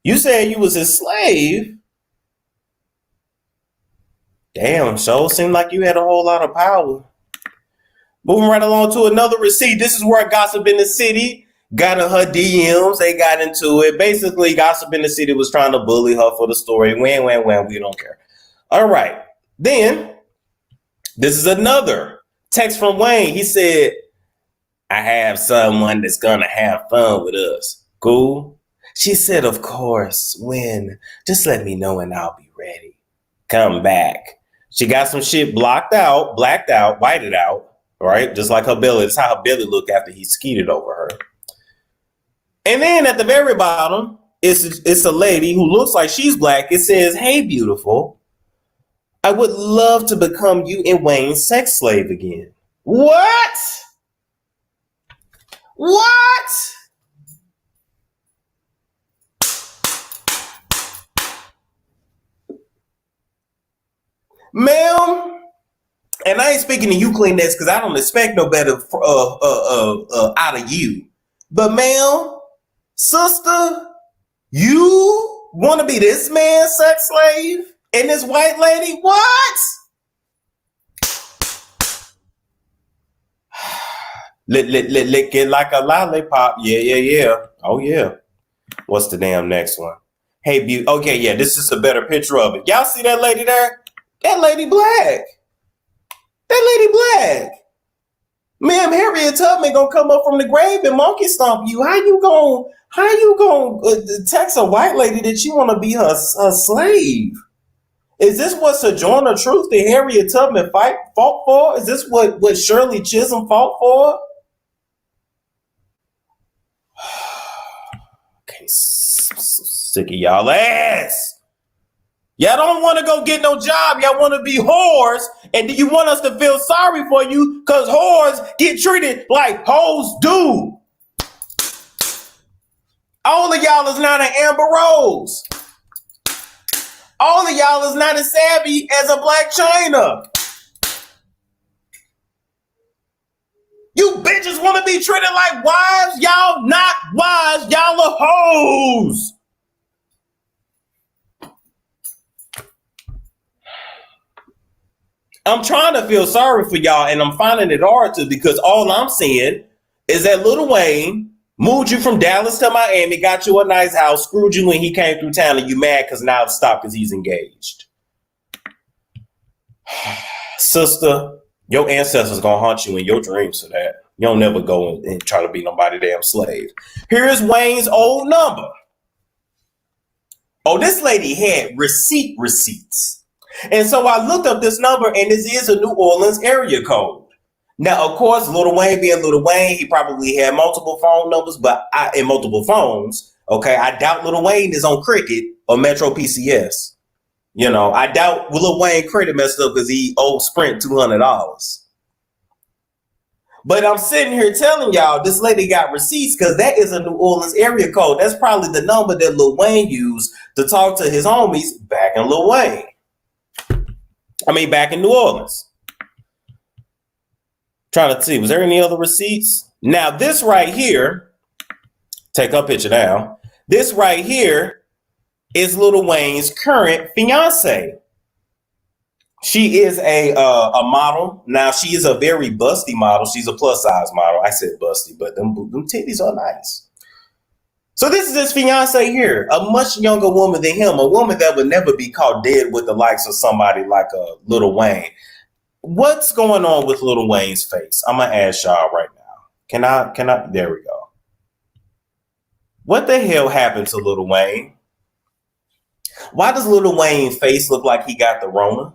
You said you was his slave. Damn, sure seemed like you had a whole lot of power. Moving right along to another receipt. This is where Gossip in the City got in her DMs. They got into it. Basically, Gossip in the City was trying to bully her for the story. Wham, wham, wham. We don't care. All right. Then, this is another text from Wayne. He said, I have someone that's going to have fun with us. Cool. She said, of course, when? Just let me know and I'll be ready. Come back. She got some shit blacked out, whited out, right? Just like her belly. That's how her belly looked after he skeeted over her. And then at the very bottom, it's a lady who looks like she's black. It says, hey, beautiful. I would love to become you and Wayne's sex slave again. What? What? Ma'am, and I ain't speaking to you, Kleenex, because I don't expect no better out of you. But ma'am, sister, you want to be this man's sex slave and this white lady? What? Lick it like a lollipop. Yeah. Oh, yeah. What's the damn next one? Hey, beauty. Okay, yeah, this is a better picture of it. Y'all see that lady there? That lady black. That lady black. Ma'am, Harriet Tubman gonna come up from the grave and monkey stomp you. How you gonna text a white lady that you want to be her slave? Is this what Sojourner Truth and Harriet Tubman fought for? Is this what Shirley Chisholm fought for? Okay, sick of y'all ass. Y'all don't want to go get no job. Y'all want to be whores. And do you want us to feel sorry for you? Because whores get treated like hoes do. All of y'all is not an Amber Rose. All of y'all is not as savvy as a Black China. You bitches want to be treated like wives. Y'all not wives. Y'all are hoes. I'm trying to feel sorry for y'all, and I'm finding it hard to, because all I'm seeing is that Lil Wayne moved you from Dallas to Miami, got you a nice house, screwed you when he came through town, and you mad because now it's stopped because he's engaged. Sister, your ancestors gonna haunt you in your dreams for that. You don't never go and try to be nobody damn slave. Here's Wayne's old number. Oh, this lady had receipts. And so I looked up this number, and this is a New Orleans area code. Now, of course, Lil Wayne being Lil Wayne, he probably had multiple phone numbers, and multiple phones. Okay, I doubt Lil Wayne is on Cricket or Metro PCS. You know, I doubt Lil Wayne credit messed up because he owed Sprint $200. But I'm sitting here telling y'all this lady got receipts because that is a New Orleans area code. That's probably the number that Lil Wayne used to talk to his homies back in Lil Wayne. Back in New Orleans. Trying to see, was there any other receipts? Now, this right here, take her picture down. This right here is Lil Wayne's current fiance. She is a model. Now, she is a very busty model. She's a plus size model. I said busty, but them titties are nice. So this is his fiance here, a much younger woman than him, a woman that would never be caught dead with the likes of somebody like Lil Wayne. What's going on with Lil Wayne's face? I'm gonna ask y'all right now. Can I? There we go. What the hell happened to Lil Wayne? Why does Lil Wayne's face look like he got the Rona?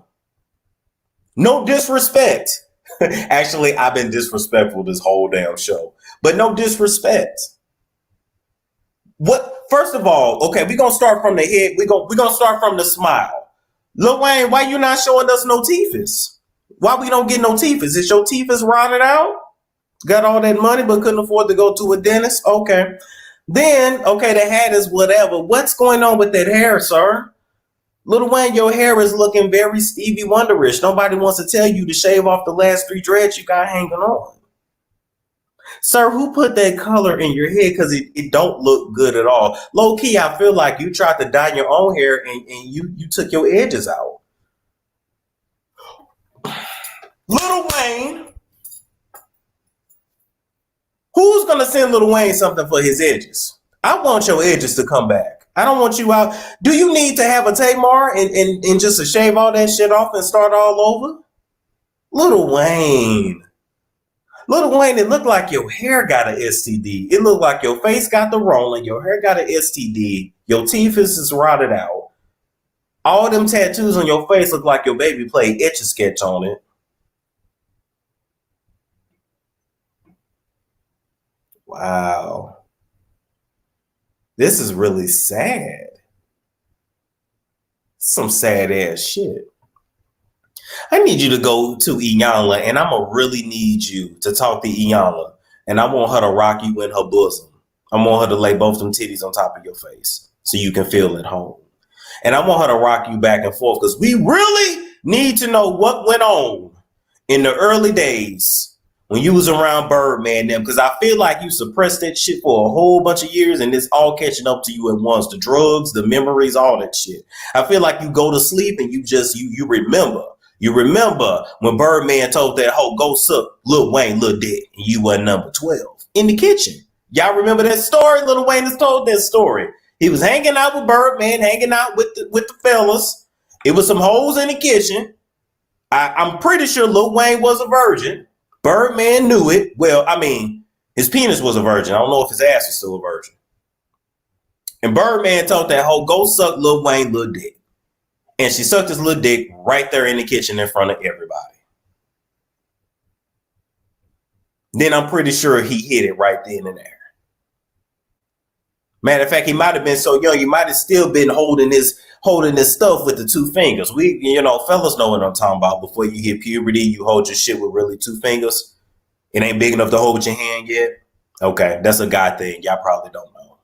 No disrespect. Actually, I've been disrespectful this whole damn show, but no disrespect. What? First of all, okay, we're gonna start from the head. We're gonna start from the smile. Lil Wayne, why you not showing us no teeths? Why we don't get no teeth? Is your teeth is rotted out? Got all that money but couldn't afford to go to a dentist? Okay. Then, okay, the hat is whatever. What's going on with that hair, sir? Lil Wayne, your hair is looking very Stevie Wonderish. Nobody wants to tell you to shave off the last 3 dreads you got hanging on. Sir, who put that color in your hair? Because it don't look good at all. Low key, I feel like you tried to dye your own hair and you took your edges out. Lil Wayne, who's going to send Lil Wayne something for his edges. I want your edges to come back. I don't want you out. Do you need to have a Tamar and just to shave all that shit off and start all over? Lil Wayne. Lil Wayne, it looked like your hair got an STD. It looked like your face got the rolling. Your hair got an STD. Your teeth is rotted out. All them tattoos on your face look like your baby played Etch-a-Sketch on it. Wow. This is really sad. Some sad ass shit. I need you to go to Iyanla, and I'm going to really need you to talk to Iyanla. And I want her to rock you in her bosom. I want her to lay both them titties on top of your face so you can feel at home. And I want her to rock you back and forth because we really need to know what went on in the early days when you was around Birdman them, because I feel like you suppressed that shit for a whole bunch of years and it's all catching up to you at once. The drugs, the memories, all that shit. I feel like you go to sleep and you just, you remember. You remember when Birdman told that hoe, go suck Lil Wayne, Lil Dick, and you were number 12 in the kitchen. Y'all remember that story? Lil Wayne has told that story. He was hanging out with Birdman, hanging out with the fellas. It was some hoes in the kitchen. I'm pretty sure Lil Wayne was a virgin. Birdman knew it. Well, I mean, his penis was a virgin. I don't know if his ass was still a virgin. And Birdman told that hoe, go suck Lil Wayne, Lil Dick. And she sucked his little dick right there in the kitchen in front of everybody. Then I'm pretty sure he hit it right then and there. Matter of fact, he might have been so young, he might have still been holding this stuff with the two fingers. Fellas know what I'm talking about. Before you hit puberty, you hold your shit with really two fingers. It ain't big enough to hold with your hand yet. Okay, that's a guy thing. Y'all probably don't know.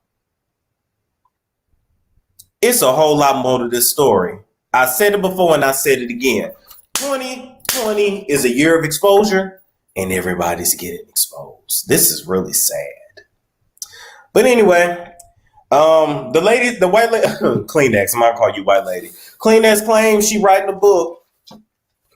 It's a whole lot more to this story. I said it before and I said it again. 2020 is a year of exposure and everybody's getting exposed. This is really sad. But anyway, the white lady, Kleenex, I'm going to call you white lady. Kleenex claims she writing a book.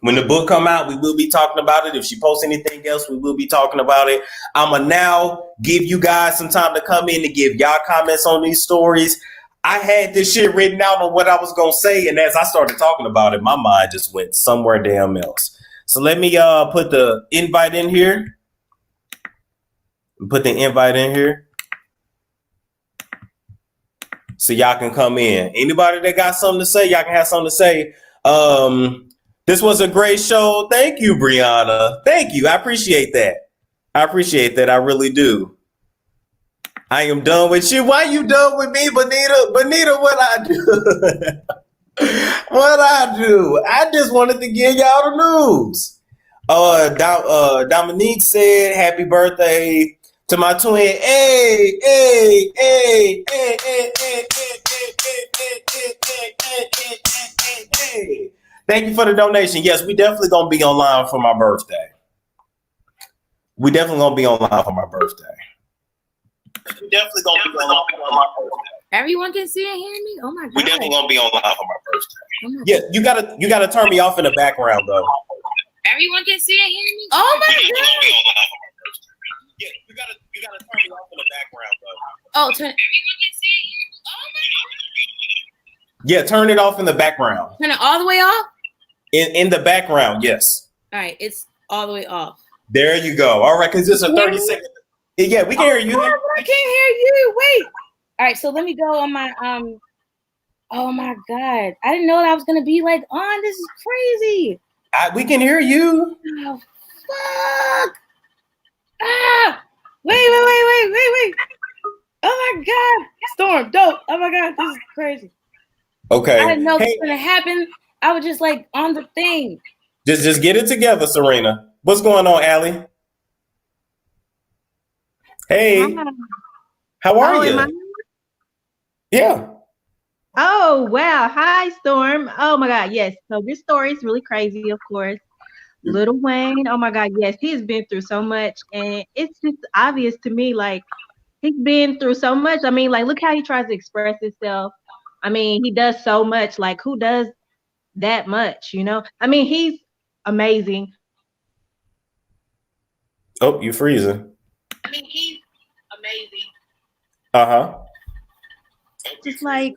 When the book come out, we will be talking about it. If she posts anything else, we will be talking about it. I'm going to now give you guys some time to come in to give y'all comments on these stories. I had this shit written out on what I was going to say, and as I started talking about it, my mind just went somewhere damn else. So let me put the invite in here. So y'all can come in. Anybody that got something to say, y'all can have something to say. This was a great show. Thank you, Brianna. Thank you. I appreciate that. I really do. I am done with you. Why you done with me, Bonita? Bonita, what I do? What I do? I just wanted to give y'all the news. Dominique said, happy birthday to my twin. Hey. Thank you for the donation. Yes, we definitely gonna be online for my birthday. Everyone can see and hear me. Oh my god. We definitely gonna be online for my birthday. Yeah, you gotta turn me off in the background though. Everyone can see and hear me. Oh my god. Yeah, you gotta turn me off in the background though. Oh, everyone can see and hear me. Oh my god. Yeah, turn it off in the background. Turn it all the way off? In the background, yes. All right, it's all the way off. There you go. All right, because it's a 30-second. Yeah, we can hear you. I can't hear you. Wait. All right, so let me go on my Oh my god, I didn't know that I was gonna be like on. This is crazy. We can hear you. Oh fuck! Ah! Wait! Oh my god, Storm, dope. Oh my god, this is crazy. Okay. I didn't know this was gonna happen. I was just like on the thing. Just get it together, Serena. What's going on, Allie? Hey, how are you? Yeah. Oh, wow. Hi, Storm. Oh, my God. Yes. So this story is really crazy, of course. Lil Wayne. Oh, my God. Yes. He's been through so much. And it's just obvious to me, like, he's been through so much. I mean, like, look how he tries to express himself. I mean, he does so much. Like, who does that much, you know? I mean, he's amazing. Oh, you're freezing. I mean, he's Uh-huh. Just like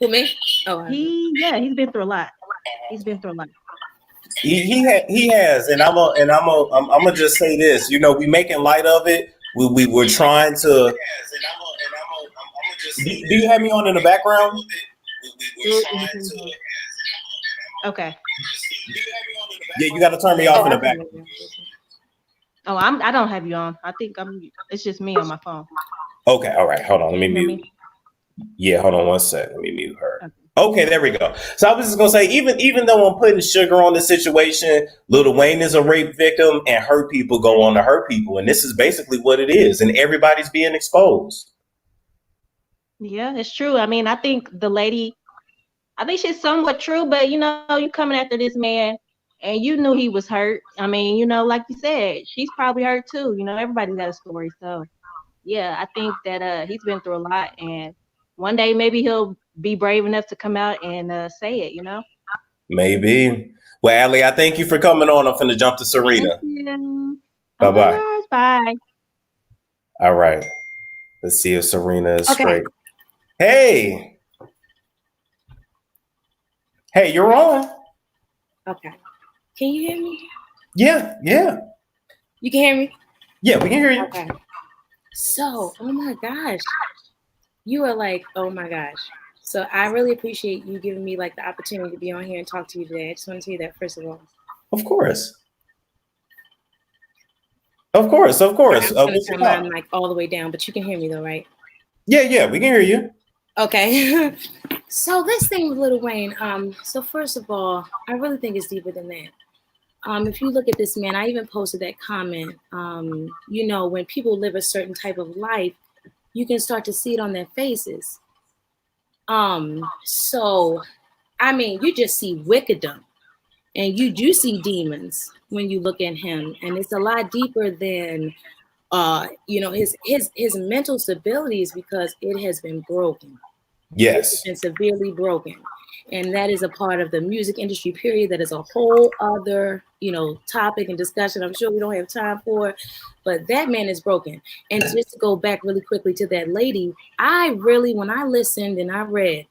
Who, me? Oh, he's been through a lot. He's been through a lot. He has, and I'm gonna just say this. You know, we making light of it. We were trying to. Do you have me on in the background? Okay. Yeah, you got to turn me off in the background. Oh, I don't have you on. I think it's just me on my phone. Okay, all right. Hold on, let me You hear mute. me? Yeah, hold on one sec. Let me mute her. Okay, there we go. So I was just gonna say, even though I'm putting sugar on the situation, Lil Wayne is a rape victim, and hurt people go on to hurt people, and this is basically what it is, and everybody's being exposed. Yeah, it's true. I mean, I think she's somewhat true, but you coming after this man, and you knew he was hurt. I mean, like you said, she's probably hurt too. Everybody's got a story. So yeah, I think that he's been through a lot, and one day maybe he'll be brave enough to come out and say it. Maybe. Well, Allie, I thank you for coming on. I'm finna jump to Serena. Bye-bye. Bye. All right. Let's see if Serena is Okay. straight. Hey. Hey, you're on. okay. Can you hear me? Yeah. You can hear me? Yeah, we can hear you. Okay. So, oh my gosh. You are like, oh my gosh. So I really appreciate you giving me like the opportunity to be on here and talk to you today. I just want to tell you that first of all. Of course. Of course. I'm gonna turn mine like all the way down, but you can hear me though, right? Yeah, we can hear you. Okay. So this thing with Lil Wayne, so first of all, I really think it's deeper than that. If you look at this man, I even posted that comment. When people live a certain type of life, you can start to see it on their faces. So I mean, you just see wickeddom, and you do see demons when you look at him, and it's a lot deeper than his mental stability is because it has been broken. Yes. It's been severely broken. And that is a part of the music industry, period. That is a whole other, topic and discussion. I'm sure we don't have time for it, but that man is broken. And just to go back really quickly to that lady, when I listened and I read,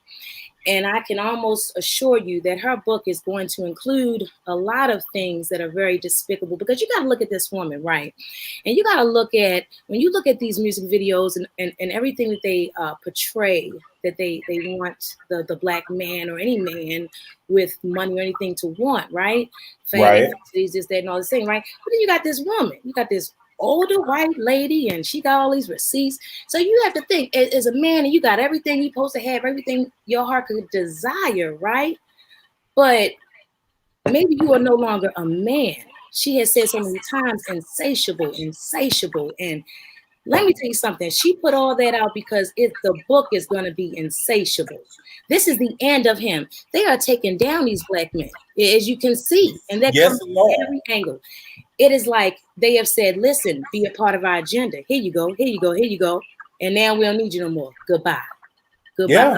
and I can almost assure you that her book is going to include a lot of things that are very despicable, because you got to look at this woman, right? And you got to look at, when you look at these music videos and everything that they portray, that they want the black man or any man with money or anything to want, right? Right. This, that, and all this thing, right? But then you got this woman, you got this older white lady, and she got all these receipts. So you have to think, as a man, and you got everything you're supposed to have, everything your heart could desire, right? But maybe you are no longer a man. She has said so many times, insatiable. And let me tell you something. She put all that out because the book is going to be insatiable. This is the end of him. They are taking down these black men, as you can see, and that comes from every angle. It is like they have said, listen, be a part of our agenda. Here you go. And now we don't need you no more. Goodbye. Yeah.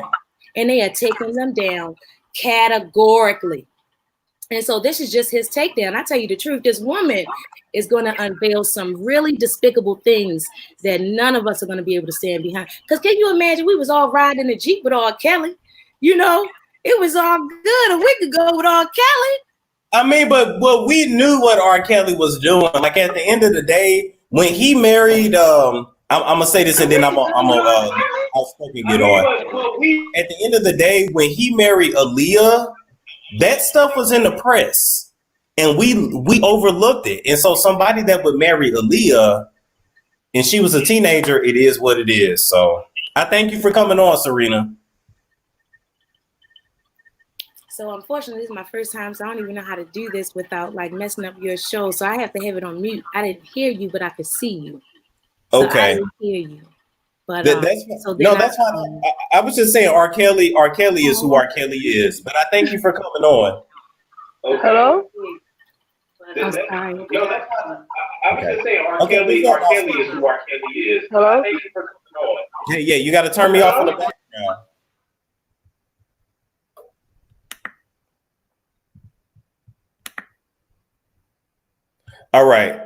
And they are taking them down categorically. And so this is just his takedown. I tell you the truth, this woman is going to unveil some really despicable things that none of us are going to be able to stand behind. Because can you imagine, we was all riding in the Jeep with R. Kelly. It was all good a week ago with R. Kelly. I mean, but we knew what R. Kelly was doing. Like at the end of the day, when he married, I'm gonna say this and then I'll fucking get on. At the end of the day, when he married Aaliyah, that stuff was in the press, and we overlooked it. And so somebody that would marry Aaliyah, and she was a teenager, it is what it is. So I thank you for coming on, Serena. So unfortunately, this is my first time, so I don't even know how to do this without like messing up your show. So I have to have it on mute. I didn't hear you, but I could see you. So Okay. I didn't hear you. But that's fine. I was just saying R. Kelly is who R. Kelly is. But I thank you for coming on. Okay. Hello? I'm sorry. No, that's fine. I was just saying R. Kelly is who R. Kelly is. Hello? Thank you for coming on. Yeah, you got to turn me off in the background. All right.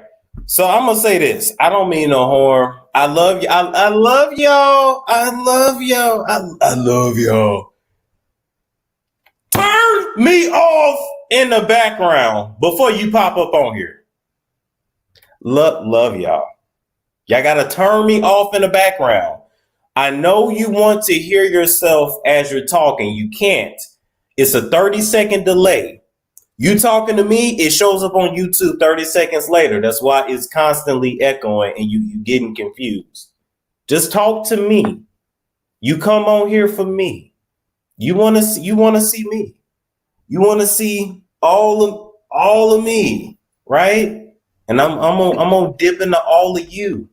So I'm going to say this. I don't mean no harm. I love you. I love y'all. I love y'all. I love y'all. Turn me off in the background before you pop up on here. Love y'all. Y'all gotta turn me off in the background. I know you want to hear yourself as you're talking. You can't. It's a 30-second delay. You talking to me, it shows up on YouTube 30 seconds later. That's why it's constantly echoing and you getting confused. Just talk to me. You come on here for me. You want to see me. You want to see all of me, right? And I'm gonna dip into all of you.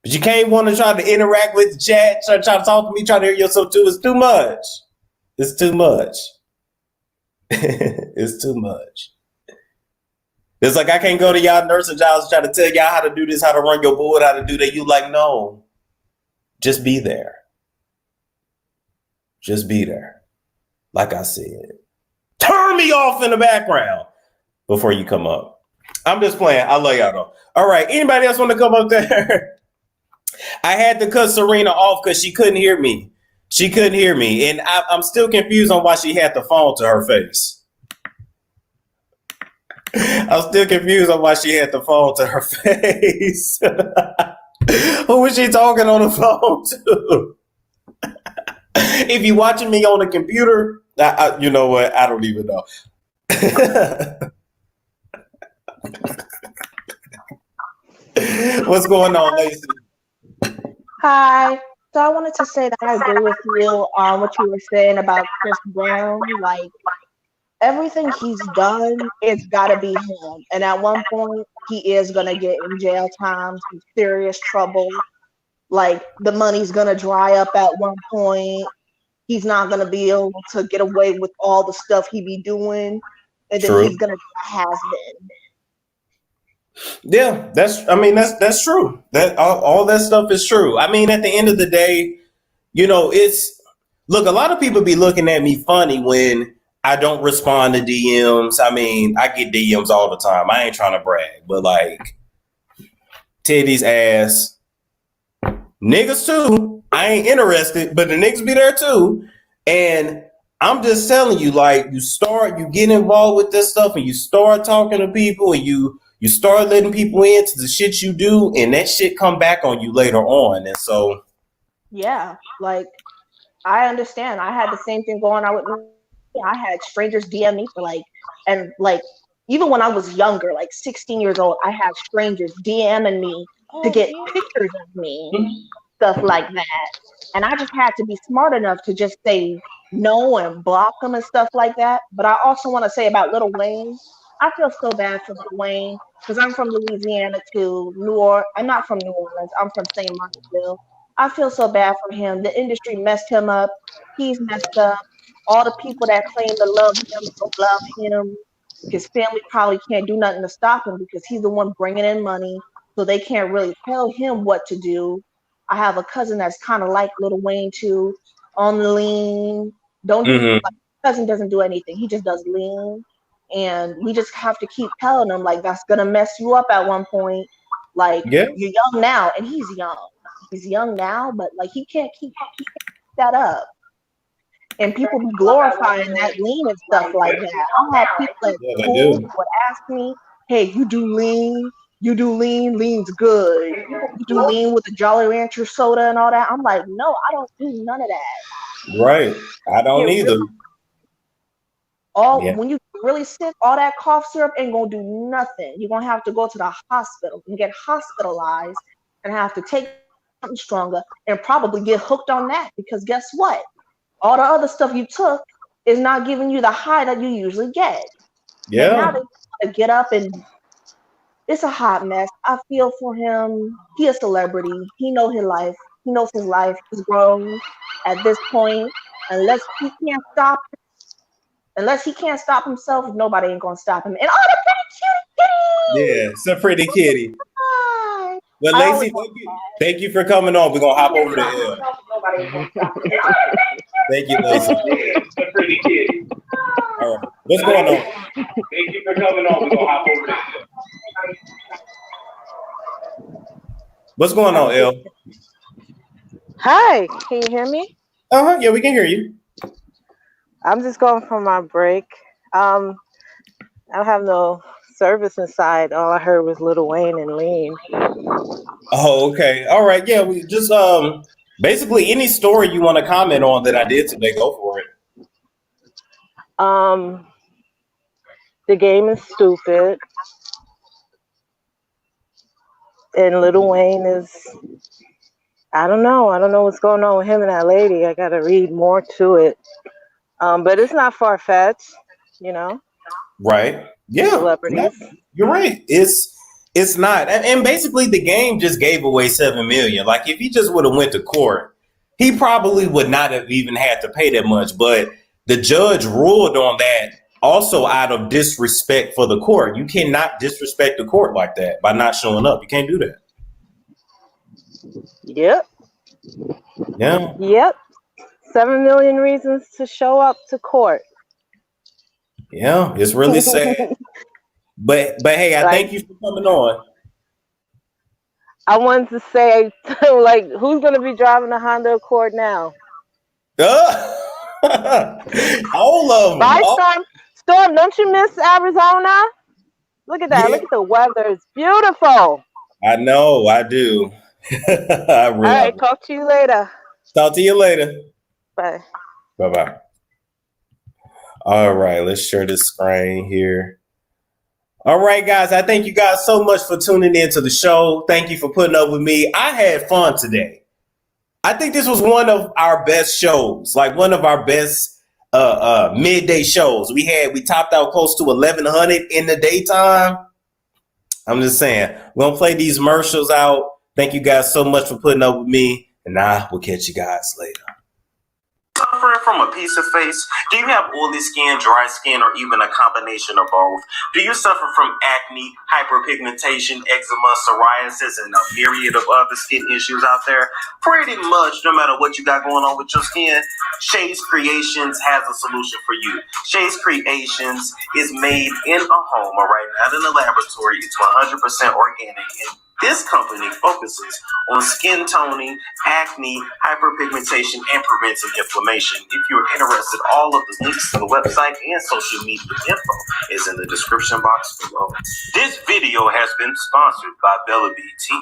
But you can't want to try to interact with the chat, try to talk to me, try to hear yourself too. It's too much. It's too much. It's too much. It's like I can't go to y'all nursing jobs and try to tell y'all how to do this, how to run your board, how to do that. You like, no, just be there. Just be there. Like I said, turn me off in the background before you come up. I'm just playing. I love y'all though. All right. Anybody else want to come up there? I had to cut Serena off because she couldn't hear me. She couldn't hear me. And I'm still confused on why she had the phone to her face. I'm still confused on why she had the phone to her face. Who was she talking on the phone to? If you're watching me on the computer, you know what? I don't even know. What's going on, Lacey? Hi. So I wanted to say that I agree with you on what you were saying about Chris Brown. Like, everything he's done, it's got to be him. And at one point, he is going to get in jail time, some serious trouble. Like, the money's going to dry up at one point. He's not going to be able to get away with all the stuff he be doing. And then he's going to be a has-been. Yeah, that's true. That all that stuff is true. I mean, at the end of the day, you know, look, a lot of people be looking at me funny when I don't respond to DMs. I mean, I get DMs all the time. I ain't trying to brag, but like titties, ass, niggas too. I ain't interested, but the niggas be there too. And I'm just telling you, like, you get involved with this stuff and you start talking to people and you start letting people into the shit you do, and that shit come back on you later on. And so, yeah, like, I understand. I had the same thing going on with me. I had strangers DM me for even when I was younger, like 16 years old, I had strangers DMing me to get pictures of me, stuff like that. And I just had to be smart enough to just say no and block them and stuff like that. But I also want to say about Lil Wayne, I feel so bad for Lil Wayne because I'm from Louisiana too. I'm not from New Orleans. I'm from St. Martinville. I feel so bad for him. The industry messed him up. He's messed up. All the people that claim to love him don't love him. His family probably can't do nothing to stop him because he's the one bringing in money. So they can't really tell him what to do. I have a cousin that's kind of like Lil Wayne too, on the lean. My cousin doesn't do anything. He just does lean. And we just have to keep telling him, like, that's going to mess you up at one point. Like, You're young now, and he's young. He's young now, but, like, he can't keep that up. And people be glorifying that lean and stuff like that. I had people at school who would ask me, hey, you do lean? Lean's good. You do lean with the Jolly Rancher soda and all that? I'm like, no, I don't do none of that. Right. I don't either. When you really sick, all that cough syrup ain't gonna do nothing. You're gonna have to go to the hospital and get hospitalized and have to take something stronger and probably get hooked on that because guess what? All the other stuff you took is not giving you the high that you usually get. Yeah. And now they want to get up and it's a hot mess. I feel for him. He a celebrity. He knows his life. He knows his life is grown at this point. Unless he can't stop himself, nobody ain't gonna stop him. And all the pretty kitty. Yeah, it's a pretty kitty. Hi. Well, Lacey, thank you for coming on. We're gonna hop over to Thank you, Lacey. It's a pretty kitty. All right, what's going on? Thank you for coming on. We're gonna hop over What's going on, El? Hi, can you hear me? Yeah, we can hear you. I'm just going for my break. I don't have no service inside. All I heard was Lil Wayne and Lean. Oh, okay. All right. Yeah, we just basically any story you want to comment on that I did today, go for it. The game is stupid. And Lil Wayne is, I don't know what's going on with him and that lady. I gotta read more to it. But it's not far-fetched, you know. Right. Yeah. Celebrities. No, you're right. It's not. And basically the game just gave away $7 million. Like if he just would have went to court, he probably would not have even had to pay that much. But the judge ruled on that also out of disrespect for the court. You cannot disrespect the court like that by not showing up. You can't do that. Yep. Yeah. Yep. 7 million reasons to show up to court. Yeah, it's really sad. But hey, I thank you for coming on. I wanted to say, like, who's gonna be driving the Honda Accord now? All of them. Bye, Storm, don't you miss Arizona? Look at that. Yeah. Look at the weather. It's beautiful. I know. I do. All right. Talk to you later. Talk to you later. Bye. Bye-bye. All right. Let's share this screen here. All right, guys. I thank you guys so much for tuning in to the show. Thank you for putting up with me. I had fun today. I think this was one of our best shows, like one of our best midday shows. We topped out close to 1,100 in the daytime. I'm just saying, we're gonna play these commercials out. Thank you guys so much for putting up with me, and I will catch you guys later. Suffering from a piece of face? Do you have oily skin, dry skin, or even a combination of both? Do you suffer from acne, hyperpigmentation, eczema, psoriasis, and a myriad of other skin issues out there? Pretty much, no matter what you got going on with your skin, Shay's Creations has a solution for you. Shay's Creations is made in a home, all right, not in a laboratory. It's 100% organic, and this company focuses on skin toning, acne, hyperpigmentation, and preventing inflammation. If you're interested, all of the links to the website and social media info is in the description box below. This video has been sponsored by Bella BT.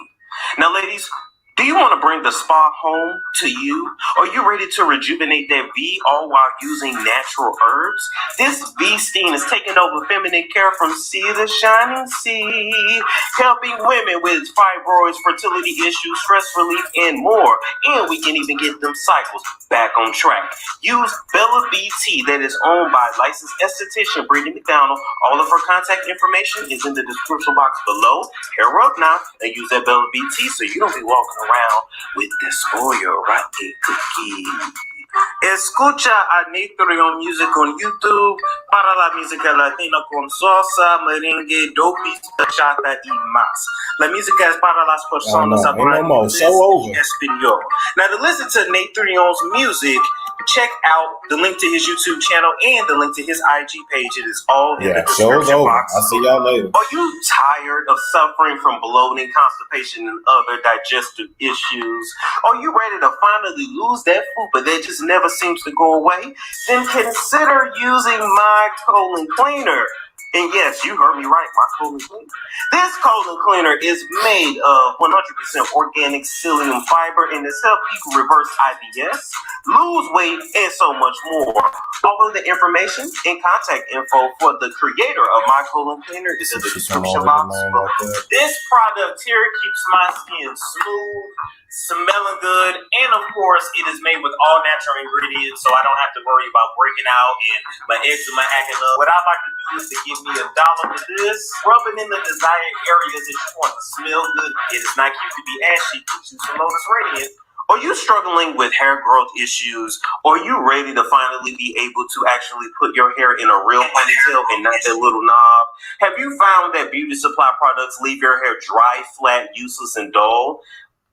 Now, ladies, do you want to bring the spa home to you? Are you ready to rejuvenate that V all while using natural herbs? This V steam is taking over feminine care from sea to shining sea, helping women with fibroids, fertility issues, stress relief, and more. And we can even get them cycles back on track. Use Bella BT, that is owned by licensed esthetician Brittany McDonald. All of her contact information is in the description box below. Hair up now and use that Bella BT so you don't be walking around with this oil rocket cookie. Escucha a Natreon Music on YouTube para la música latina con salsa, merengue, dopey, bachata y más. La música es para las personas hablantes en español. Now, to listen to Natreon's music, check out the link to his YouTube channel and the link to his IG page. It is all in the description box. I'll see y'all later. Are you tired of suffering from bloating, constipation, and other digestive issues? Are you ready to finally lose that food, but that just never seems to go away? Then consider using my colon cleaner. And yes, you heard me right, my colon cleaner. This colon cleaner is made of 100% organic psyllium fiber, and it's helped people reverse IBS, lose weight, and so much more. All of the information and contact info for the creator of my colon cleaner is in the description box. This product here keeps my skin smooth, smelling good, and of course, it is made with all natural ingredients, so I don't have to worry about breaking out and my eczema acting up. What I'd like to do is to give me $1 for this, rub it in the desired areas that you want to smell good. It is not cute to be ashy. Choose the Lotus Radiant. Are you struggling with hair growth issues? Are you ready to finally be able to actually put your hair in a real ponytail and not that little knob? Have you found that beauty supply products leave your hair dry, flat, useless, and dull?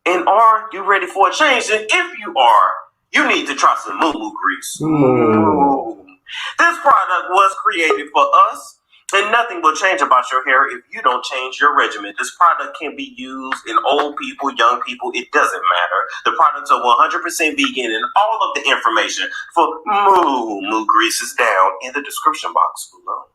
And are you ready for a change? And if you are, you need to try some MOOMOO grease. This product was created for us And nothing will change about your hair if you don't change your regimen. This product can be used in old people, young people, it doesn't matter. The products are 100% vegan, and all of the information for MOOMOO grease is down in the description box below.